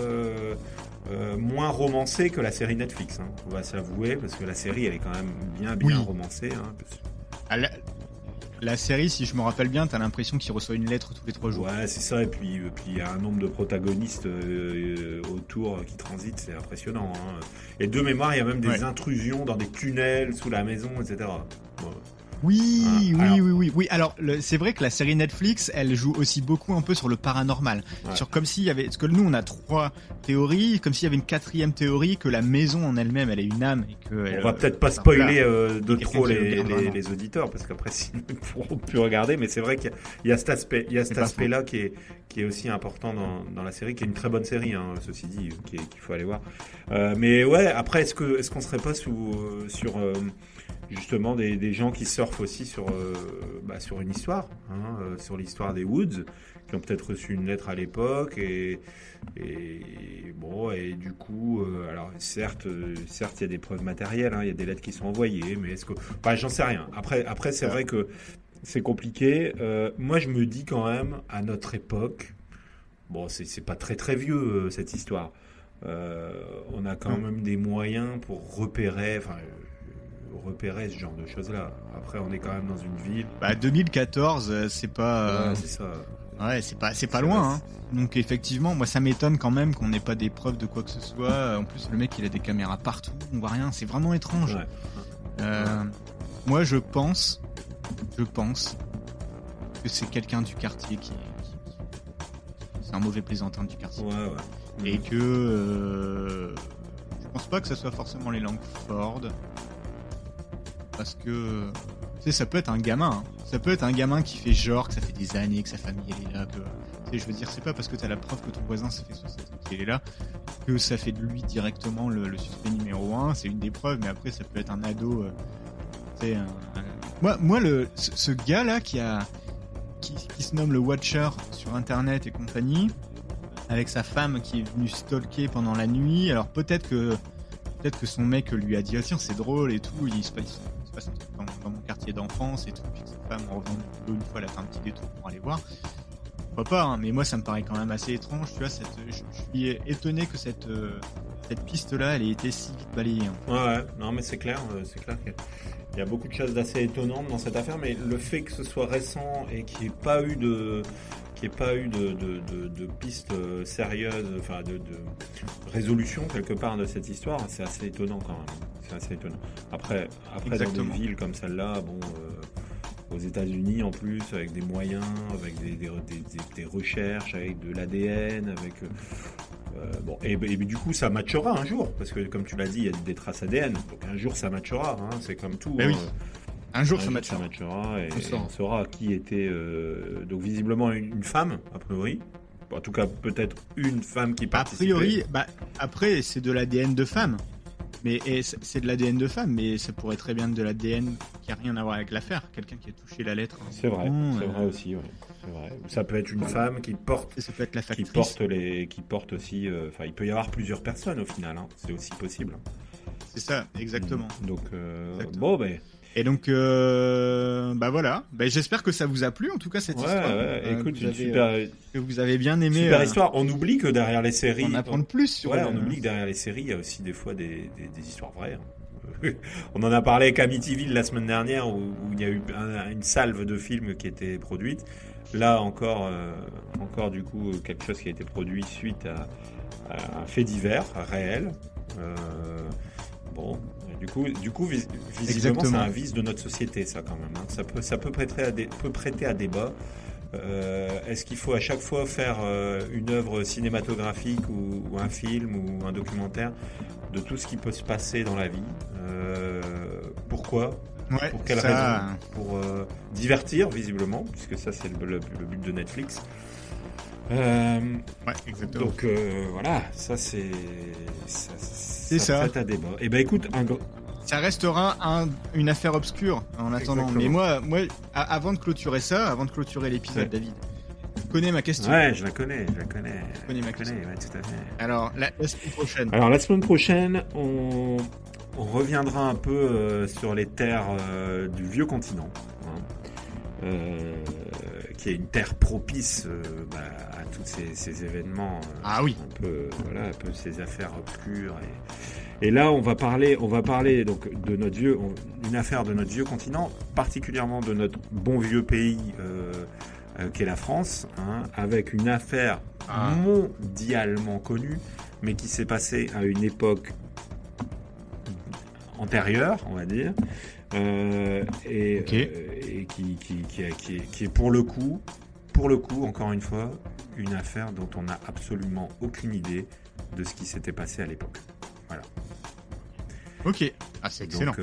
Speaker 2: moins romancée que la série Netflix. Hein, on va s'avouer parce que la série elle est quand même bien romancée. Hein,
Speaker 1: La série, si je me rappelle bien, t'as l'impression qu'il reçoit une lettre tous les 3 jours.
Speaker 2: Ouais, c'est ça. Et puis il y a un nombre de protagonistes autour qui transitent, c'est impressionnant. Hein. Et de mémoire, il y a même des intrusions dans des tunnels sous la maison, etc. Bon.
Speaker 1: Oui. Alors, c'est vrai que la série Netflix, elle joue aussi beaucoup un peu sur le paranormal. Ouais. Sur comme s'il y avait, parce que nous, on a 3 théories, comme s'il y avait une 4e théorie, que la maison en elle-même, elle a une âme et que.
Speaker 2: On va peut-être pas spoiler de trop les auditeurs, parce qu'après, sinon, ils pourront plus regarder. Mais c'est vrai qu'il y a cet aspect-là qui est aussi important dans la série, qui est une très bonne série, hein, ceci dit, qu'il faut aller voir. Mais ouais, après, est-ce qu'on serait pas sur justement des gens qui surfent aussi sur une histoire, hein, sur l'histoire des Woods, qui ont peut-être reçu une lettre à l'époque et du coup alors certes il y a des preuves matérielles, hein, il y a des lettres qui sont envoyées, mais est-ce que j'en sais rien. Après c'est vrai que c'est compliqué. Moi je me dis quand même à notre époque, bon c'est pas très très vieux cette histoire, on a quand même des moyens pour repérer ce genre de choses-là. Après, on est quand même dans une ville.
Speaker 1: 2014, c'est pas.
Speaker 2: Ouais, c'est ça.
Speaker 1: Ouais, c'est pas loin. Hein. Donc effectivement, moi, ça m'étonne quand même qu'on n'ait pas des preuves de quoi que ce soit. En plus, le mec, il a des caméras partout, on voit rien. C'est vraiment étrange. Ouais. Moi, je pense que c'est quelqu'un du quartier qui c'est un mauvais plaisantin du quartier.
Speaker 2: Ouais.
Speaker 1: Et que je pense pas que ça soit forcément les Langford. parce que tu sais, ça peut être un gamin. Ça peut être un gamin qui fait genre que ça fait des années que sa famille elle est là. Que, tu sais, je veux dire, c'est pas parce que t'as la preuve que ton voisin ça fait 60 ans qu'il est là que ça fait de lui directement le suspect numéro 1. C'est une des preuves, mais après ça peut être un ado. Tu sais, moi ce gars là qui se nomme le Watcher sur internet et compagnie, avec sa femme qui est venue stalker pendant la nuit. Alors peut-être que son mec lui a dit tiens c'est drôle et tout, il se passe un truc dans mon quartier d'enfance et tout, puis que sa femme en revenant du boulot une fois elle a fait un petit détour pour aller voir. Pourquoi pas, hein, mais moi ça me paraît quand même assez étrange, tu vois, je suis étonné que cette piste là elle ait été si vite balayée. Hein.
Speaker 2: Ouais, non mais c'est clair qu'il y a beaucoup de choses d'assez étonnantes dans cette affaire, mais le fait que ce soit récent et qu'il n'y ait pas eu de pistes sérieuses, enfin de résolution quelque part de cette histoire, c'est assez étonnant quand même. C'est assez étonnant. Après
Speaker 1: Exactement.
Speaker 2: Dans des villes comme celle-là, aux États-Unis en plus, avec des moyens, avec des recherches, avec de l'ADN, avec et du coup ça matchera un jour, parce que comme tu l'as dit, il y a des traces ADN, donc un jour ça matchera, hein, c'est comme tout.
Speaker 1: Oui. Un jour ça
Speaker 2: matchera et on saura qui était donc visiblement une femme a priori. En tout cas peut-être une femme qui participait.
Speaker 1: A priori, après c'est de l'ADN de femme. C'est de l'ADN de femme, mais ça pourrait très bien être de l'ADN qui a rien à voir avec l'affaire. Quelqu'un qui a touché la lettre.
Speaker 2: C'est vrai aussi. Ouais. C'est vrai. Ça peut être une femme qui porte.
Speaker 1: Ça peut être la factrice.
Speaker 2: Qui porte aussi. Enfin, il peut y avoir plusieurs personnes au final. Hein. C'est aussi possible.
Speaker 1: C'est ça, exactement.
Speaker 2: Donc
Speaker 1: exactement.
Speaker 2: bon,
Speaker 1: Et donc, voilà. J'espère que ça vous a plu, en tout cas, cette histoire.
Speaker 2: Écoute,
Speaker 1: que vous avez bien aimé.
Speaker 2: Super histoire. On oublie que derrière les séries.
Speaker 1: On apprend plus sur.
Speaker 2: On oublie que derrière les séries, il y a aussi des fois des histoires vraies. On en a parlé avec Amityville la semaine dernière, où il y a eu une salve de films qui étaient produites. Là, encore du coup, quelque chose qui a été produit suite à un fait divers réel. Du coup, visiblement, c'est un vice de notre société, ça, quand même. Hein. Ça peut prêter à débat. Est-ce qu'il faut à chaque fois faire une œuvre cinématographique ou un film ou un documentaire de tout ce qui peut se passer dans la vie? Pourquoi? Pour quelle raison? Pour divertir, visiblement, puisque ça, c'est le but de Netflix.
Speaker 1: Exactement.
Speaker 2: Donc voilà, ça prête à débat. Et écoute,
Speaker 1: ça restera une affaire obscure en attendant. Exactement. Mais moi, avant de clôturer l'épisode, David, tu connais ma question?
Speaker 2: Ouais, je la connais.
Speaker 1: Tu connais ma question?
Speaker 2: Ouais, tout à fait.
Speaker 1: Alors, la semaine prochaine.
Speaker 2: Alors, la semaine prochaine, on reviendra un peu sur les terres du vieux continent. Hein. Qui est une terre propice à tous ces événements.
Speaker 1: Un
Speaker 2: peu ces affaires obscures. Et là, on va parler donc de une affaire de notre vieux continent, particulièrement de notre bon vieux pays qu'est la France, hein, avec une affaire mondialement connue, mais qui s'est passée à une époque antérieure, on va dire. Et qui est pour le coup, encore une fois, une affaire dont on n'a absolument aucune idée de ce qui s'était passé à l'époque. Voilà.
Speaker 1: Ok. C'est excellent.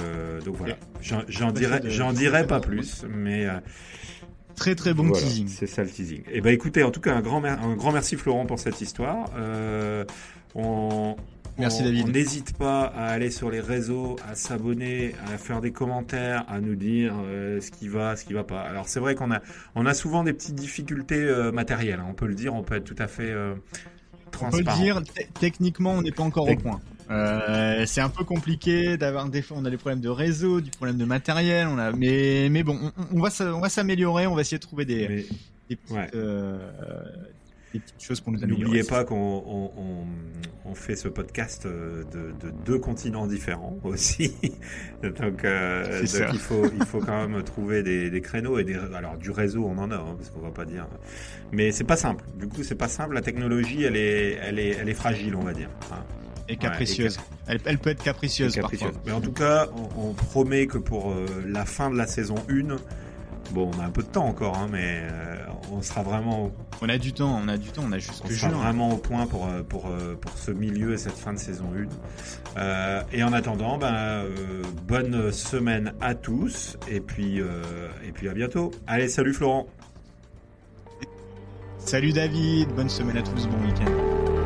Speaker 2: Donc voilà. J'en dirai pas plus, mais
Speaker 1: très très bon teasing.
Speaker 2: C'est ça le teasing. Et écoutez, en tout cas, un grand merci Florent pour cette histoire.
Speaker 1: Merci David.
Speaker 2: On n'hésite pas à aller sur les réseaux, à s'abonner, à faire des commentaires, à nous dire ce qui va pas. Alors c'est vrai qu'on a souvent des petites difficultés matérielles. Hein, on peut le dire, on peut être tout à fait transparent.
Speaker 1: On peut le dire. Techniquement, on n'est pas encore au point. C'est un peu compliqué d'avoir des fois on a des problèmes de réseau, du problème de matériel. Mais bon, on va s'améliorer. On va essayer de trouver des petites. Des petites choses pour nous améliorer.
Speaker 2: N'oubliez pas qu'on fait ce podcast de 2 continents différents aussi. Donc il faut quand même trouver des créneaux alors du réseau on en a parce qu'on va pas dire. Mais c'est pas simple. Du coup c'est pas simple. La technologie elle est fragile on va dire. Hein.
Speaker 1: Et capricieuse. Elle peut être capricieuse parfois.
Speaker 2: Mais en tout cas on promet que pour la fin de la saison 1 Bon, on a un peu de temps encore, hein, mais on sera vraiment.
Speaker 1: On a du temps, on a jusque juin.
Speaker 2: On sera vraiment au point pour ce milieu et cette fin de saison 1. Et en attendant, bonne semaine à tous, et puis à bientôt. Allez, salut Florent.
Speaker 1: Salut David, bonne semaine à tous, bon week-end.